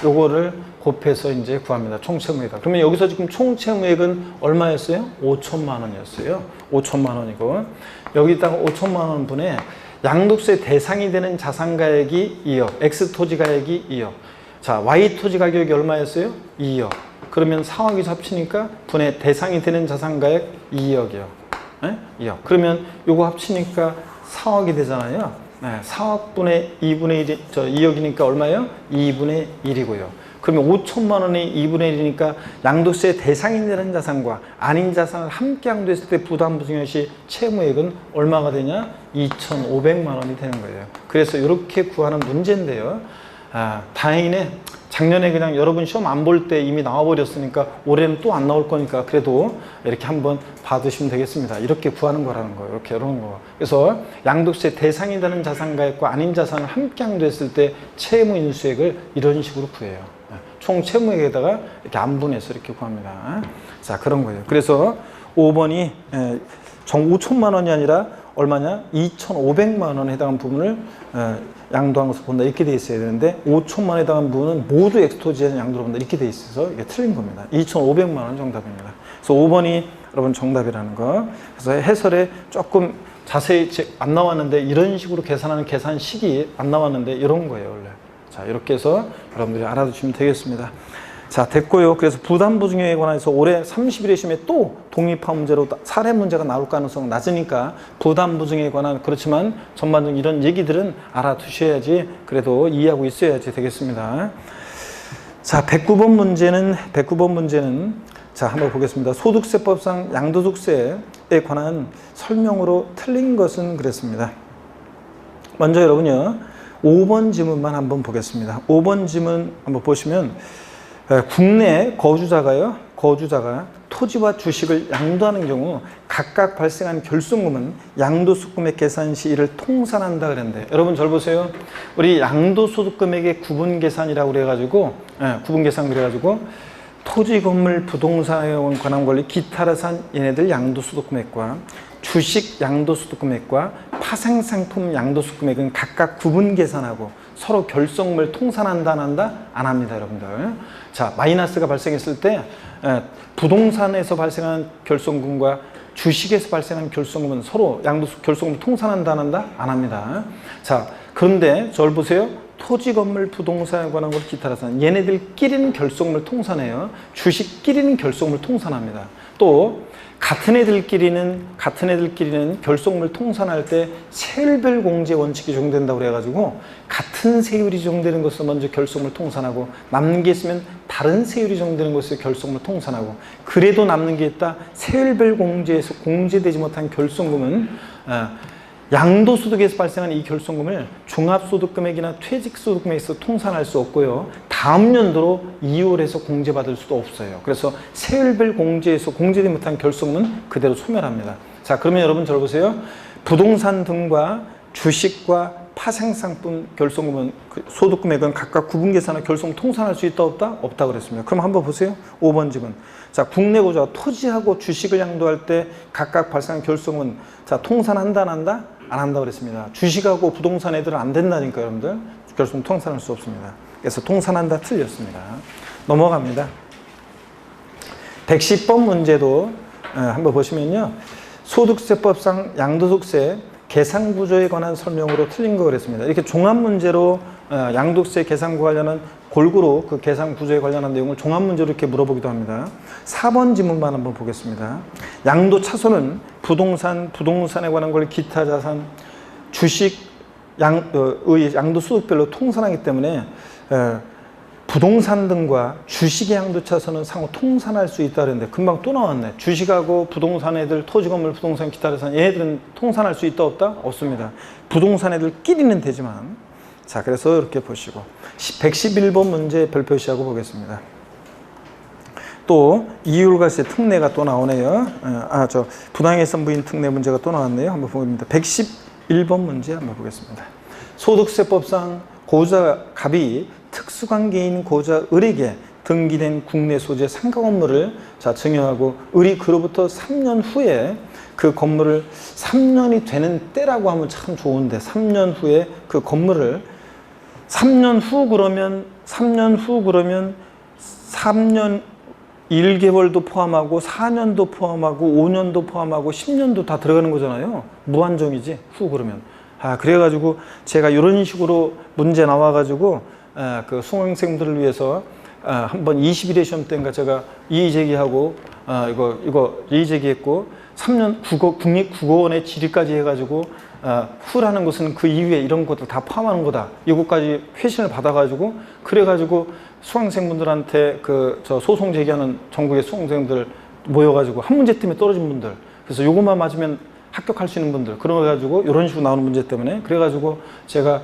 요거를 곱해서 이제 구합니다. 총채무액이다. 그러면 여기서 지금 총채무액은 얼마였어요? 5천만 원이었어요. 5천만 원이고, 여기다가 5천만 원 분의 양도세 대상이 되는 자산가액이 2억, X토지가액이 2억. 자, Y토지 가격이 얼마였어요? 2억. 그러면 4억이 합치니까 분의 대상이 되는 자산가액 2억이요. 네? 2억. 그러면 요거 합치니까 4억이 되잖아요. 네, 4억 분의 2분의 1, 2억이니까 얼마예요? 2분의 1이고요. 그러면 5천만 원이 2분의 1이니까 양도세 대상이 되는 자산과 아닌 자산을 함께 양도했을 때 부담부 증여 시 채무액은 얼마가 되냐? 2,500만 원이 되는 거예요. 그래서 이렇게 구하는 문제인데요. 다행이네. 작년에 그냥 여러분 시험 안 볼 때 이미 나와버렸으니까 올해는 또 안 나올 거니까 그래도 이렇게 한번 봐두시면 되겠습니다. 이렇게 구하는 거라는 거예요. 이렇게 이런 거. 그래서 양도세 대상이 되는 자산가액과 아닌 자산을 함께 양도했을 때 채무 인수액을 이런 식으로 구해요. 총 채무액에다가 이렇게 안분해서 이렇게 구합니다. 자, 그런 거예요. 그래서 5번이 정 5천만 원이 아니라 얼마냐? 2,500만 원에 해당하는 부분을 양도한 것을 본다. 이렇게 돼 있어야 되는데 5천만 원에 해당하는 부분은 모두 엑스토지한 양도로 본다. 이렇게 돼 있어서 이게 틀린 겁니다. 2,500만 원 정답입니다. 그래서 5번이 여러분 정답이라는 거. 그래서 해설에 조금 자세히 안 나왔는데 이런 식으로 계산하는 계산식이 안 나왔는데 이런 거예요, 원래. 자, 이렇게 해서 여러분들이 알아두시면 되겠습니다. 자, 됐고요. 그래서 부담보증액에 관해서 올해 30일의 시험에 또 독립화 문제로 사례 문제가 나올 가능성 낮으니까 부담보증에 관한, 그렇지만 전반적인 이런 얘기들은 알아두셔야지, 그래도 이해하고 있어야지 되겠습니다. 자, 109번 문제는 자, 한번 보겠습니다. 소득세법상 양도소득세에 관한 설명으로 틀린 것은 그랬습니다. 먼저 여러분요, 5번 지문만 한번 보겠습니다. 5번 지문 한번 보시면 국내 거주자가 토지와 주식을 양도하는 경우 각각 발생한 결손금은 양도소득금액 계산 시 이를 통산한다 그랬는데, 여러분 잘 보세요. 우리 양도소득금액의 구분 계산이라고 그래가지고 구분 계산 그래가지고 토지, 건물, 부동산에 관한 권리, 기타라산 얘네들 양도소득금액과 주식 양도소득금액과 파생상품 양도소득금액은 각각 구분 계산하고 서로 결손금을 통산한다 안 한다? 안 합니다, 여러분들. 자, 마이너스가 발생했을 때 부동산에서 발생한 결손금과 주식에서 발생한 결손금은 서로 결손금을 통산한다 안 한다? 안 합니다. 자, 그런데 저를 보세요. 토지, 건물, 부동산에 관한 것, 기타라산 얘네들끼리는 결손금을 통산해요. 주식끼리는 결손금을 통산합니다. 또 같은 애들끼리는 결손금을 통산할 때 세율별 공제 원칙이 적용된다고 그래가지고 같은 세율이 적용되는 것을 먼저 결손금을 통산하고 남는 게 있으면 다른 세율이 적용되는 것을 결손금을 통산하고, 그래도 남는 게 있다. 세율별 공제에서 공제되지 못한 결손금은 양도소득에서 발생한 이 결손금을 종합소득금액이나 퇴직소득금액에서 통산할 수 없고요. 다음 연도로 이율해서 공제받을 수도 없어요. 그래서 세율별 공제에서 공제되지 못한 결손금은 그대로 소멸합니다. 자, 그러면 여러분 잘 보세요. 부동산 등과 주식과 파생상품 결손금은 소득금액은 각각 구분 계산하여 결손금 통산할 수 있다 없다? 없다 그랬습니다. 그럼 한번 보세요. 5번 지문. 자, 국내 거주자가 토지하고 주식을 양도할 때 각각 발생한 결손금은 자, 통산한다 안 한다? 안 한다 그랬습니다. 주식하고 부동산 애들은 안 된다니까 여러분들. 결손금 통산할 수 없습니다. 그래서 통산한다 틀렸습니다. 넘어갑니다. 110번 문제도 한번 보시면요. 소득세법상 양도소득세 계산구조에 관한 설명으로 틀린 거 그랬습니다. 이렇게 종합문제로 양도세 계산과 관련한 골고루 그 계산구조에 관련한 내용을 종합문제로 이렇게 물어보기도 합니다. 4번 지문만 한번 보겠습니다. 양도차손은 부동산에 관한 걸 기타 자산, 주식, 양도소득별로 통산하기 때문에 부동산 등과 주식의 양도차손은 상호 통산할 수 있다 그랬는데 금방 또 나왔네. 주식하고 부동산 애들, 토지, 건물, 부동산, 기타 자산 얘네들은 통산할 수 있다 없다? 없습니다. 부동산 애들끼리는 되지만. 자, 그래서 이렇게 보시고 111번 문제 별 표시하고 보겠습니다. 또 이율과세 특례가 또 나오네요. 부당해선 부인 특례 문제가 또 나왔네요. 한번 보겠습니다. 111번 문제 한번 보겠습니다. 소득세법상 고자 갑이 특수관계인 고자 을에게 등기된 국내 소재 상가 건물을 증여하고 을이 그로부터 3년 후에 그 건물을 3년이 되는 때라고 하면 참 좋은데 3년 후에 그 건물을 3년 후 그러면 3년 1개월도 포함하고 4년도 포함하고 5년도 포함하고 10년도 다 들어가는 거잖아요. 무한정이지 후 그러면. 그래가지고 제가 이런 식으로 문제 나와가지고 그 수강생들을 위해서 한번 21회 시험 때인가 제가 이의제기하고 이거 이의제기했고 3년 국립국어원의 질의까지 해가지고 후라는 것은 그 이후에 이런 것들 다 포함하는 거다. 이것까지 회신을 받아가지고 그래가지고 수강생분들한테 저 소송 제기하는 전국의 수강생들 모여가지고 한 문제 때문에 떨어진 분들, 그래서 요것만 맞으면 합격할 수 있는 분들, 그래가지고 이런 식으로 나오는 문제 때문에 그래가지고 제가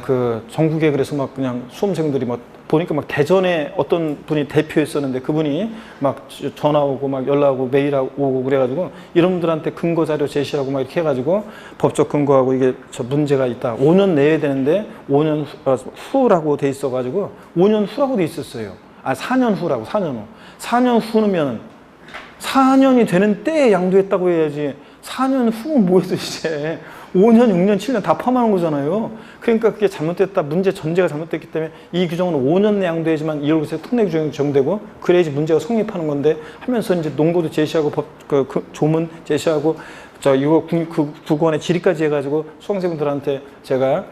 그 전국에 그래서 막 그냥 수험생들이 막 보니까 막 대전에 어떤 분이 대표였었는데 그분이 막 전화 오고 막 연락 오고 메일 오고 그래가지고 이런 분들한테 근거 자료 제시하고 막 이렇게 해가지고 법적 근거하고 이게 저 문제가 있다. 5년 내야 되는데 5년 후라고 돼 있어가지고 5년 후라고 돼 있었어요. 4년 후라고 4년 후. 4년 후면 4년이 되는 때에 양도했다고 해야지 4년 후는 뭐해도 이제 5년, 6년, 7년 다 포함하는 거잖아요. 그러니까 그게 잘못됐다. 문제 전제가 잘못됐기 때문에 이 규정은 5년 내 양도해야지만 2월세 특례 규정이 적용되고 그래야지 문제가 성립하는 건데 하면서 이제 농도도 제시하고 그 조문 제시하고 이거 국어원의 질의까지 해가지고 수강생분들한테 제가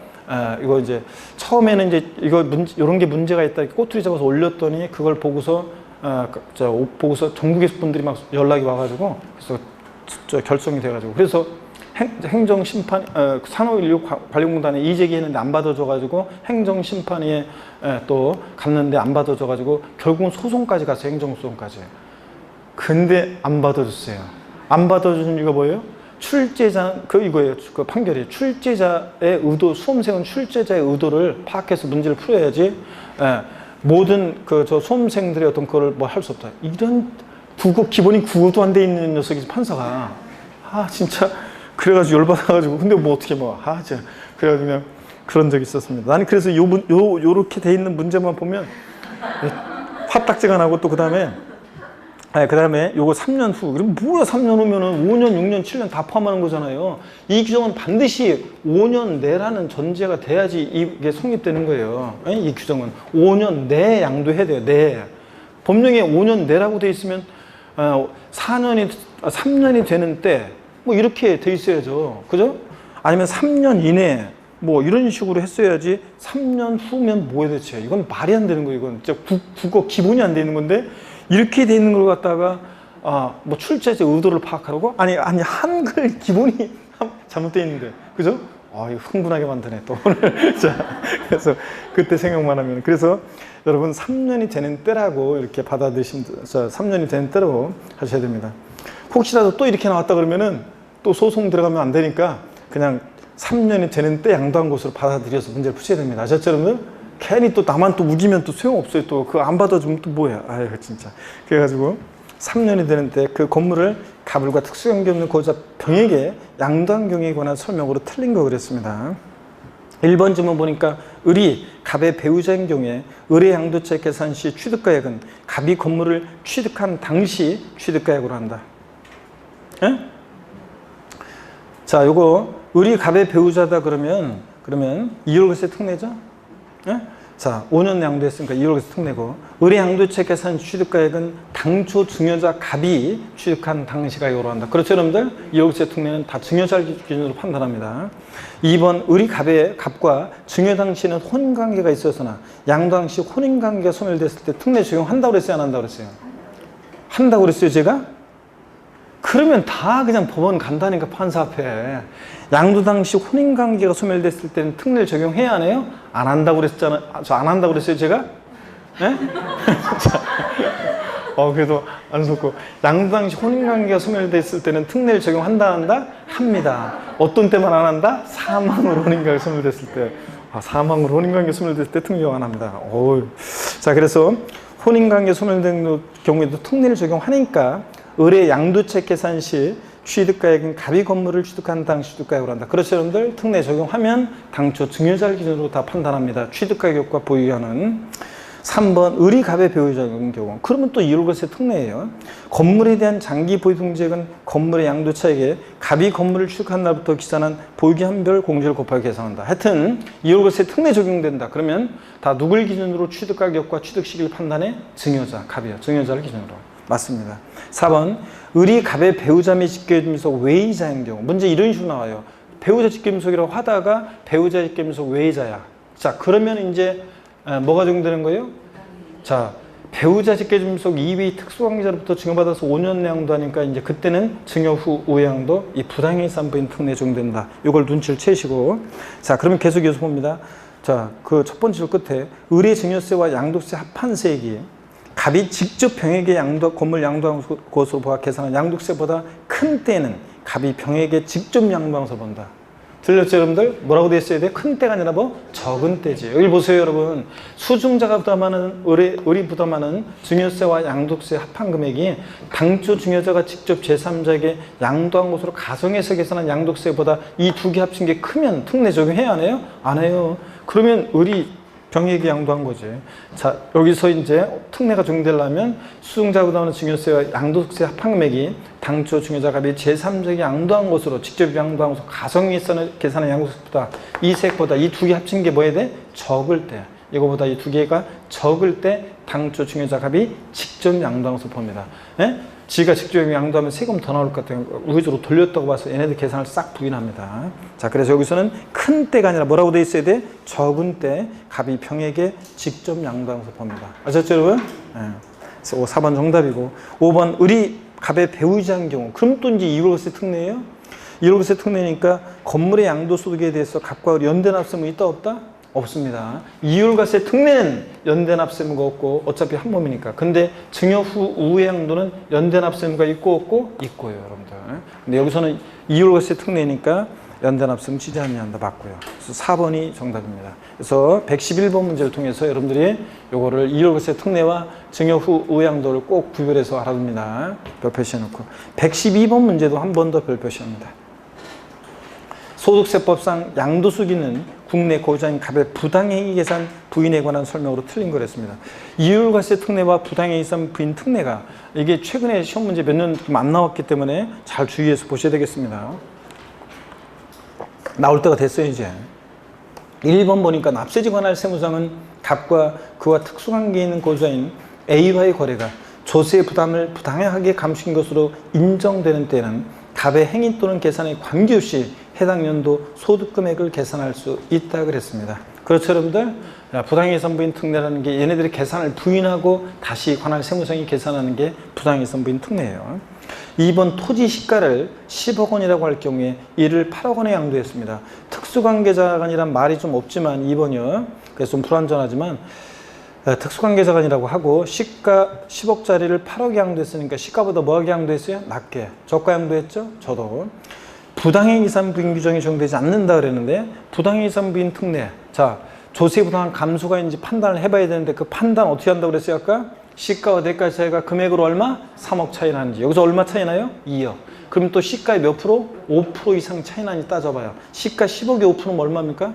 이거 이제 처음에는 이제 이런 게 문제가 있다 이렇게 꼬투리 잡아서 올렸더니 그걸 보고서 보고서 전국에서 분들이 막 연락이 와가지고 그래서 결정이 돼가지고 그래서 행정심판 산업인력관리공단에 이의제기했는데 안 받아줘가지고 행정심판위에 또 갔는데 안 받아줘가지고 결국은 소송까지 갔어요. 행정소송까지. 근데 안 받아줬어요. 안 받아주는 이유가 뭐예요? 출제자 이거예요. 그 판결이 출제자의 의도, 수험생은 출제자의 의도를 파악해서 문제를 풀어야지. 모든 저 수험생들의 어떤 거를 뭐 할 수 없다. 이런 기본이 국어도 안 돼 있는 녀석이 판사가 진짜. 그래가지고 열받아가지고 근데 뭐 어떻게 그래가지고 그냥 그런 적이 있었습니다. 나는 그래서 요렇게 돼 있는 문제만 보면 화딱지가 나고 또 그 다음에 요거 3년 후 그럼 뭐야 3년 후면은 5년, 6년, 7년 다 포함하는 거잖아요. 이 규정은 반드시 5년 내라는 전제가 돼야지 이게 성립되는 거예요. 이 규정은 5년 내 양도해야 돼요. 내 법령에 5년 내라고 돼 있으면 3년이 되는 때 뭐 이렇게 돼 있어야죠. 그죠? 아니면 3년 이내 뭐 이런 식으로 했어야지 3년 후면 뭐해 대체. 이건 말이 안 되는 거예요. 이건 진짜 국어 기본이 안 돼 있는 건데 이렇게 돼 있는 걸 갖다가 뭐 출제자 의도를 파악하라고? 아니 한글 기본이 잘못돼 있는데. 그죠? 이거 흥분하게 만드네 또 오늘. 자, 그래서 그때 생각만 하면 그래서 여러분 3년이 되는 때라고 이렇게 받아들이시면 3년이 되는 때라고 하셔야 됩니다. 혹시라도 또 이렇게 나왔다 그러면은 또 소송 들어가면 안 되니까 그냥 3년이 되는 때 양도한 것으로 받아들여서 문제를 푸셔야 됩니다. 아셨죠, 여러분? 괜히 또 나만 또 우기면 또 소용없어요. 또 그거 안 받아주면 또 뭐야. 아유, 진짜. 그래가지고 3년이 되는 때 그 건물을 가불과 특수경계 없는 거주자 병에게 양도한 경우에 관한 설명으로 틀린 거 그랬습니다. 1번 질문 보니까 을이 갑의 배우자인 경우에 을의 양도채 계산 시 취득가액은 갑이 건물을 취득한 당시 취득가액으로 한다. 예? 자, 요거 을이 갑의 배우자다 그러면 2월세 특례죠? 예? 자, 5년 양도했으니까 2월세 특례고 을의 양도채 계산 취득가액은 당초 증여자 갑이 취득한 당시 가액으로 한다. 그렇죠, 여러분들? 2월세 특례는 다 증여자 기준으로 판단합니다. 2번 을이 갑과 증여 당시에는 혼인관계가 있어서나 양도 당시 혼인관계가 소멸됐을 때 특례 적용한다고 그랬어요? 안 한다고 그랬어요? 한다고 그랬어요, 제가? 그러면 다 그냥 법원 간다니까 판사 앞에. 양도 당시 혼인관계가 소멸됐을 때는 특례를 적용해야 하네요? 안 한다고 그랬잖아요. 저 안 한다고 그랬어요, 제가? 예? 그래도 안 속고. 양도 당시 혼인관계가 소멸됐을 때는 특례를 적용한다, 한다? 합니다. 어떤 때만 안 한다? 사망으로 혼인관계가 소멸됐을 때. 사망으로 혼인관계가 소멸됐을 때 특례 적용 안 합니다. 자, 그래서 혼인관계 소멸된 경우에도 특례를 적용하니까 을의 양도채 계산 시 취득가액은 갑이 건물을 취득한 당 취득가액으로 한다. 그렇죠, 여러분들? 특례 적용하면 당초 증여자를 기준으로 다 판단합니다. 취득가격과 보유하는. 3번 을이 갑의 배우자인 경우. 그러면 또 2월세 특례예요. 건물에 대한 장기 보유 등재액은 건물의 양도차액에 갑이 건물을 취득한 날부터 기산한 보유기한별 공제를 곱하여 계산한다. 하여튼 2월세 특례 적용된다. 그러면 다 누굴 기준으로 취득가격과 취득 시기를 판단해? 증여자, 갑이요. 증여자를 기준으로. 맞습니다. 4번 을이 갑의 배우자 및 직계임속 외의자인 경우. 문제 이런 식으로 나와요. 배우자 직계임속이라고 하다가 배우자 직계임속 외의자야. 자, 그러면 이제 뭐가 적용되는 거예요? 자, 배우자 직계임속 2위 특수관계자로부터 증여받아서 5년 내 양도하니까 이제 그때는 증여 후 우양도 이 부당의 산부인 특례 적용된다. 이걸 눈치를 채시고. 자, 그러면 계속 이어서 봅니다. 자, 그 첫 번째 줄 끝에 을의 증여세와 양도세 합한세액이 갑이 직접 병에게 건물 양도한 것으로 보아 계산한 양도세보다 큰 때는 갑이 병에게 직접 양도한 것으로 본다. 들렸죠, 여러분들? 뭐라고 돼 있어야 돼? 큰 때가 아니라 뭐? 적은 때지. 여기 보세요, 여러분. 수중자가 부담하는, 의리 부담하는 증여세와 양도세 합한 금액이 당초 증여자가 직접 제3자에게 양도한 것으로 가정해서 계산한 양도세보다 이 두 개 합친 게 크면 특례 적용해야 안 해요? 안 해요. 그러면 병액이 양도한 거지. 자, 여기서 이제 특례가 적용되려면 수중자 부담하는 증여세와 양도세 합한 금액이 당초 증여자가 제3자에게 양도한 것으로 직접 양도한 것으로 가정해서 계산한 양도세보다 이 세액보다 이 두 개 합친 게 뭐 해야 돼? 적을 때. 이거보다 이 두 개가 적을 때 당초 증여자 갑이 직접 양도한 것을 봅니다. 예? 지가 직접 양도하면 세금 더 나올 것 같아요. 우회적으로 돌렸다고 봐서 얘네들 계산을 싹 부인합니다. 자, 그래서 여기서는 큰 때가 아니라 뭐라고 돼 있어야 돼? 적은 때 갑이 병에게 직접 양도한 것을 봅니다. 아셨죠, 여러분? 예. 그래서 4번 정답이고 5번 의리 갑의 배우지 않은 경우. 그럼 또 이제 이율과세 특례예요? 이율과세 특례니까 건물의 양도소득에 대해서 갑과 의리 연대납세무 있다 없다? 없습니다. 이율과세 특례는 연대납세무가 없고 어차피 한 몸이니까. 근데 증여 후 우회양도는 연대납세무가 있고 없고 있고요, 여러분들. 근데 여기서는 이율과세 특례니까 연대납세무 지지 않는다 맞고요. 그래서 4번이 정답입니다. 그래서 111번 문제를 통해서 여러분들이 요거를 이율과세 특례와 증여 후 우회양도를 꼭 구별해서 알아둡니다. 별표시 해놓고 112번 문제도 한 번 더 별표시 합니다. 소득세법상 양도수기는 국내 고유자인 갑의 부당행위 계산 부인에 관한 설명으로 틀린 거랬습니다. 이율과세 특례와 부당행위 계산 부인 특례가 이게 최근에 시험 문제 몇 년 안 나왔기 때문에 잘 주의해서 보셔야 되겠습니다. 나올 때가 됐어요, 이제. 1번 보니까 납세지 관할 세무상은 갑과 그와 특수관계에 있는 고유자인 A와의 거래가 조세 부담을 부당하게 감춘 것으로 인정되는 때는 갑의 행위 또는 계산에 관계없이 해당 연도 소득 금액을 계산할 수 있다 그랬습니다. 그렇죠, 여러분들? 부당해선 부인 특례라는 게 얘네들이 계산을 부인하고 다시 관할 세무상이 계산하는 게 부당해선 부인 특례예요. 2번 토지 시가를 10억 원이라고 할 경우에 이를 8억 원에 양도했습니다. 특수관계자간이란 말이 좀 없지만 2번이요. 그래서 좀 불완전하지만 특수관계자간이라고 하고 시가 10억짜리를 8억에 양도했으니까 시가보다 뭐하게 양도했어요? 낮게. 저가 양도했죠? 저도. 부당행위 이상 부인 규정이 적용되지 않는다 그랬는데 부당행위 이상 부인 특례. 자, 조세 부당한 감소가 있는지 판단을 해봐야 되는데 그 판단 어떻게 한다고 그랬어요 아까? 시가와 대가 차이가 금액으로 얼마? 3억 차이 나는지. 여기서 얼마 차이 나요? 2억. 그럼 또 시가의 몇 프로? 5% 이상 차이 나는지 따져봐요. 시가 10억에 5%면 얼마입니까?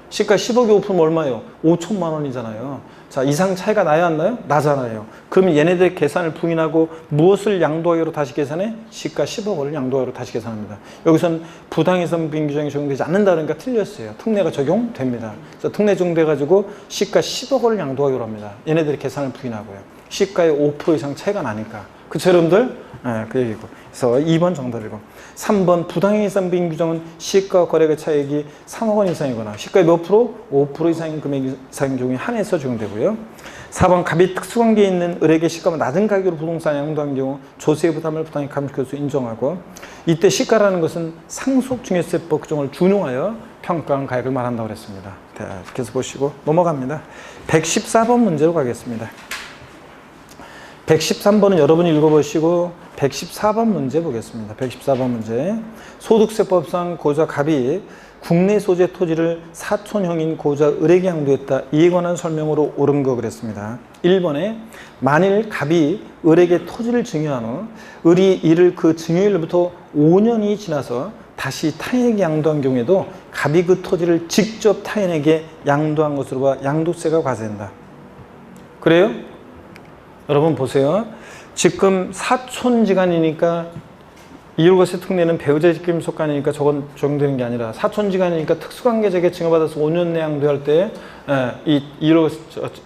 시가 10억에 5%면 얼마예요? 5천만 원이잖아요. 자, 이상 차이가 나야 안 나요? 나잖아요. 그러면 얘네들 계산을 부인하고 무엇을 양도하기로 다시 계산해? 시가 10억을 양도하기로 다시 계산합니다. 여기서는 부당해선 부인 규정이 적용되지 않는다 그러니까 틀렸어요. 특례가 적용됩니다. 그래서 특례 적용돼가지고 시가 10억을 양도하기로 합니다. 얘네들이 계산을 부인하고요. 시가의 5% 이상 차이가 나니까. 그쵸, 여러분들? 네, 그 얘기고. 그래서 2번 정답이고. 3번 부당행위 이상 부인 규정은 시가 거래가 차액이 3억 원 이상이거나 시가의 몇 프로? 5% 이상인 금액 이상 경우에 한해서 적용되고요. 4번 갑이 특수관계에 있는 을에게 시가보다 낮은 가격으로 부동산 양도한 경우 조세 부담을 부당히 감축할 것으로 인정하고 이때 시가라는 것은 상속증여세법 규정을 준용하여 평가한 가액을 말한다고 그랬습니다. 이렇게 해서 보시고 넘어갑니다. 114번 문제로 가겠습니다. 113번은 여러분이 읽어보시고 114번 문제 보겠습니다. 114번 문제. 소득세법상 고자 갑이 국내 소재 토지를 사촌형인 고자 을에게 양도했다. 이에 관한 설명으로 옳은 거 그랬습니다. 1번에 만일 갑이 을에게 토지를 증여한 후 을이 이를 그 증여일로부터 5년이 지나서 다시 타인에게 양도한 경우에도 갑이 그 토지를 직접 타인에게 양도한 것으로 봐 양도세가 과세된다. 그래요? 여러분 보세요. 지금 사촌지간이니까 이율과세 특례는 배우자의 직임 속간이니까 저건 적용되는 게 아니라 사촌지간이니까 특수관계자에게 증여받아서 5년 내 양도할 때 이 이율과세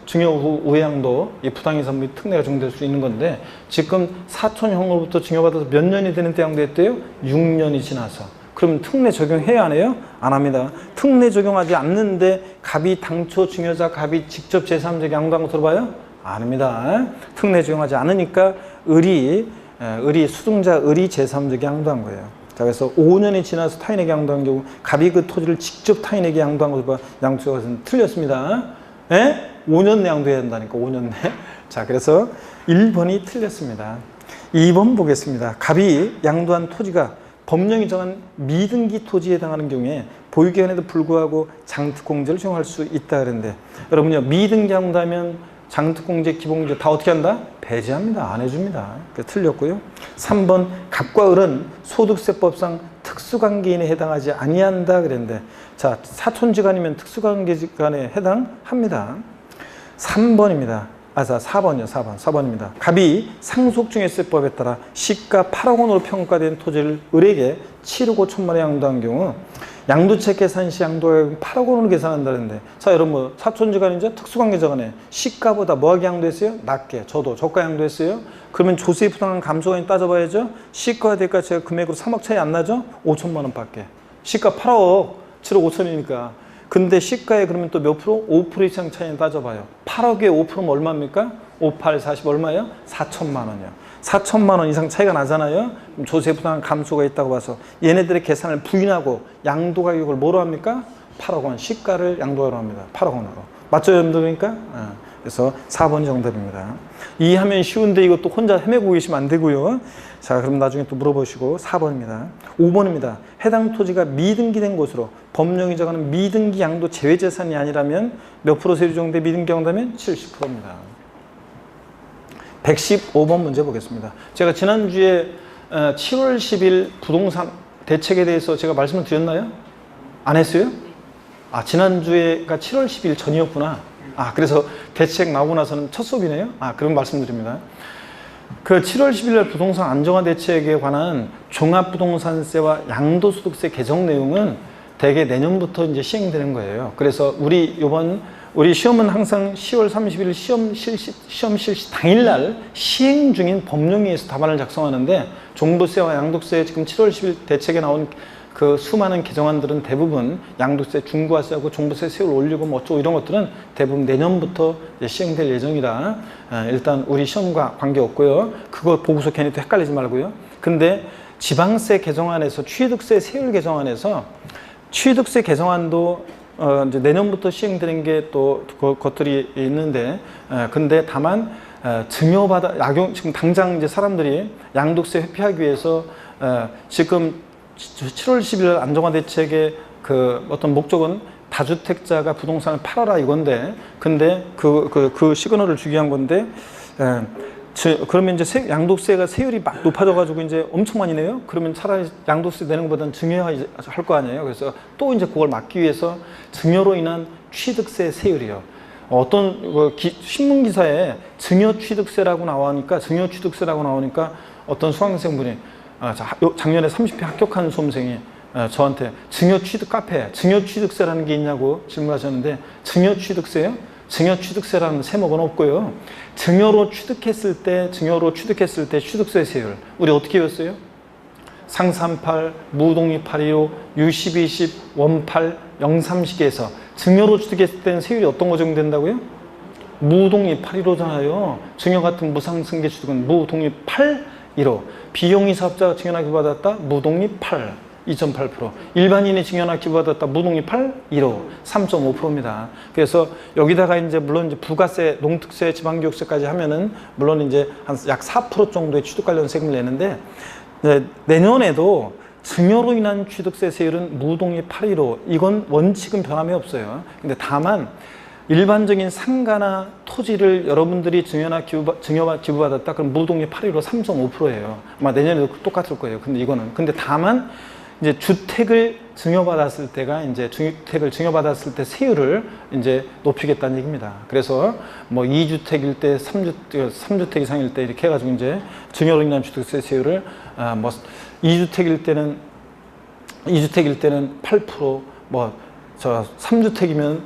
증여 후 우회양도 이 부당해선 부인 특례가 적용될 수 있는 건데 지금 사촌형으로부터 증여받아서 몇 년이 되는 때 양도했대요? 6년이 지나서. 그럼 특례 적용해야 안 해요? 안 합니다. 특례 적용하지 않는데 갑이 당초 증여자 갑이 직접 제3자에게 양도한 것으로 봐요? 아닙니다. 특례 적용하지 않으니까 을이 수증자 을이 제3자에게 양도한 거예요. 자, 그래서 5년이 지나서 타인에게 양도한 경우 갑이 그 토지를 직접 타인에게 양도한 것과 양도가 틀렸습니다. 예? 5년 내 양도해야 된다니까 5년 내. 자, 그래서 1번이 틀렸습니다. 2번 보겠습니다. 갑이 양도한 토지가 법령이 정한 미등기 토지에 해당하는 경우에 보유기간에도 불구하고 장특공제를 적용할 수 있다 그랬는데, 여러분요, 미등기 한다면 장특공제, 기본공제 다 어떻게 한다? 배제합니다. 안 해줍니다. 그래서 틀렸고요. 3번 갑과 을은 소득세법상 특수관계인에 해당하지 아니한다 그랬는데, 자, 사촌지간이면 특수관계지간에 해당합니다. 3번입니다. 4번이요. 4번입니다. 갑이 상속증여세법에 따라 시가 8억 원으로 평가된 토지를 을에게 7억 5천만 원 양도한 경우 양도책 계산 시 양도액 8억 원으로 계산한다는데, 자, 여러분, 뭐 사촌지간이죠? 특수관계자간에 시가보다 뭐하게 양도했어요? 낮게. 저도 저가 양도했어요. 그러면 조세에 부당한 감소가 따져봐야죠. 시가와 대가치가 금액으로 3억 차이 안 나죠? 5천만 원밖에. 시가 8억, 7억 5천이니까. 근데 시가에 그러면 또 몇 프로? 5% 이상 차이는 따져봐요. 8억에 5%면 얼마입니까? 5, 8, 40 얼마예요? 4천만 원이요. 4천만 원 이상 차이가 나잖아요. 조세 부담 감소가 있다고 봐서 얘네들의 계산을 부인하고 양도 가격을 뭐로 합니까? 8억 원 시가를 양도하러 합니다. 8억 원으로. 맞죠, 여러분들? 그러니까? 그래서 4번이 정답입니다. 이해하면 쉬운데 이것도 혼자 헤매고 계시면 안 되고요. 자, 그럼 나중에 또 물어보시고. 4번입니다. 5번입니다. 해당 토지가 미등기된 곳으로 법령이 정하는 미등기 양도 제외재산이 아니라면 몇 프로 세율 정도의 미등기 양도하면 70%입니다. 115번 문제 보겠습니다. 제가 지난주에 7월 10일 부동산 대책에 대해서 제가 말씀을 드렸나요? 안 했어요? 아, 지난주에가 7월 10일 전이었구나. 아, 그래서 대책 나오고 나서는 첫 수업이네요? 아, 그럼 말씀드립니다. 그 7월 10일 날 부동산 안정화 대책에 관한 종합부동산세와 양도소득세 개정 내용은 대개 내년부터 이제 시행되는 거예요. 그래서 우리 시험은 항상 10월 30일 시험 실시 당일날 시행 중인 법령위에서 답안을 작성하는데, 종부세와 양도세 지금 7월 10일 대책에 나온 그 수많은 개정안들은 대부분 양도세 중과세하고 종부세 세율 올리고 뭐 어쩌고 이런 것들은 대부분 내년부터 시행될 예정이라 일단 우리 시험과 관계없고요. 그거 보고서 괜히 또 헷갈리지 말고요. 근데 지방세 개정안에서 취득세 세율 개정안에서 취득세 개정안도 이제 내년부터 시행되는 게 또 것들이 있는데, 근데 다만 지금 당장 이제 사람들이 양도세 회피하기 위해서 지금 7월 10일 안정화 대책의 그 어떤 목적은 다주택자가 부동산을 팔아라 이건데, 근데 그 시그널을 주기 위한 건데, 그러면 이제 양도세가 세율이 막 높아져가지고 이제 엄청 많이 내요? 그러면 차라리 양도세 내는 것보다는 증여할 거 아니에요? 그래서 또 이제 그걸 막기 위해서 증여로 인한 취득세 세율이요. 어떤 신문기사에 증여취득세라고 나오니까 어떤 수강생분이 작년에 30회 합격한 수험생이 저한테 증여취득 카페에 증여취득세라는 게 있냐고 질문하셨는데, 증여취득세요? 증여취득세라는 세목은 없고요. 증여로 취득했을 때 취득세 세율 우리 어떻게 배웠어요? 상삼팔, 무동이 825, U1220, 원팔, 030에서 증여로 취득했을 때는 세율이 어떤 거 적용된다고요? 무동이 815잖아요. 증여 같은 무상승계 취득은 무동이 815. 비용이 사업자가 증여나 기부받았다? 무동이 8. 2.8%. 일반인이 증여나 기부받았다. 무동이 8, 1호, 3.5%입니다. 그래서 여기다가 이제 물론 이제 부가세, 농특세, 지방교육세까지 하면은 물론 이제 한 약 4% 정도의 취득 관련 세금을 내는데, 내년에도 증여로 인한 취득세 세율은 무동이 8, 1호. 이건 원칙은 변함이 없어요. 근데 다만 일반적인 상가나 토지를 여러분들이 증여나 기부받았다? 그럼 무동이 8, 1호 3.5%예요. 아마 내년에도 똑같을 거예요. 근데 다만 이제 주택을 증여받았을 때 세율을 이제 높이겠다는 얘기입니다. 그래서 뭐 2주택일 때, 3주택 이상일 때 이렇게 해가지고 이제 증여로 인한 취득세 세율을 뭐 2주택일 때는 8%, 뭐 3주택이면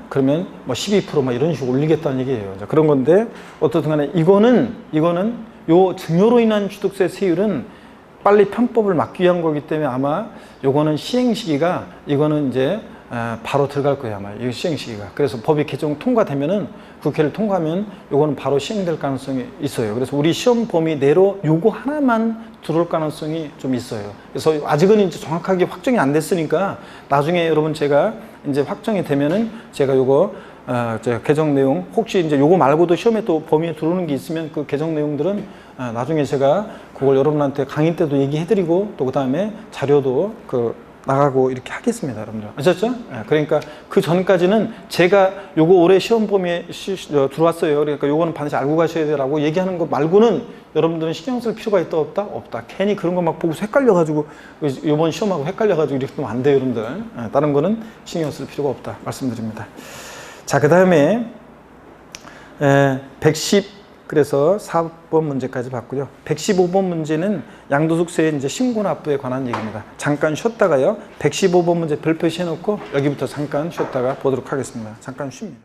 그러면 뭐 12% 막 이런 식으로 올리겠다는 얘기예요. 그런 건데, 어떻든 간에 이거는 요 증여로 인한 취득세 세율은 빨리 편법을 막기 위한 거기 때문에 아마 요거는 시행 시기가 이거는 이제 바로 들어갈 거예요. 아마 이 시행 시기가. 그래서 법이 개정 통과되면은, 국회를 통과하면 요거는 바로 시행될 가능성이 있어요. 그래서 우리 시험 범위 내로 요거 하나만 들어올 가능성이 좀 있어요. 그래서 아직은 이제 정확하게 확정이 안 됐으니까 나중에 여러분 제가 이제 확정이 되면은 제가 요거 개정 내용, 혹시 이제 요거 말고도 시험에 또 범위에 들어오는 게 있으면 그 개정 내용들은 나중에 제가 그걸 여러분한테 강의 때도 얘기해드리고 또 그 다음에 자료도 나가고 이렇게 하겠습니다, 여러분들. 아셨죠? 그러니까 그 전까지는 제가 요거 올해 시험 범위에 들어왔어요. 그러니까 요거는 반드시 알고 가셔야 되라고 얘기하는 것 말고는 여러분들은 신경 쓸 필요가 있다 없다? 없다. 괜히 그런 거 막 보고서 헷갈려가지고 요번 시험하고 헷갈려가지고 이렇게 하면 안 돼요, 여러분들. 다른 거는 신경 쓸 필요가 없다 말씀드립니다. 자, 그 다음에 그래서 4번 문제까지 봤고요. 115번 문제는 양도소득세 이제 신고납부에 관한 얘기입니다. 잠깐 쉬었다가요. 115번 문제 별 표시해 놓고 여기부터 잠깐 쉬었다가 보도록 하겠습니다. 잠깐 쉽니다.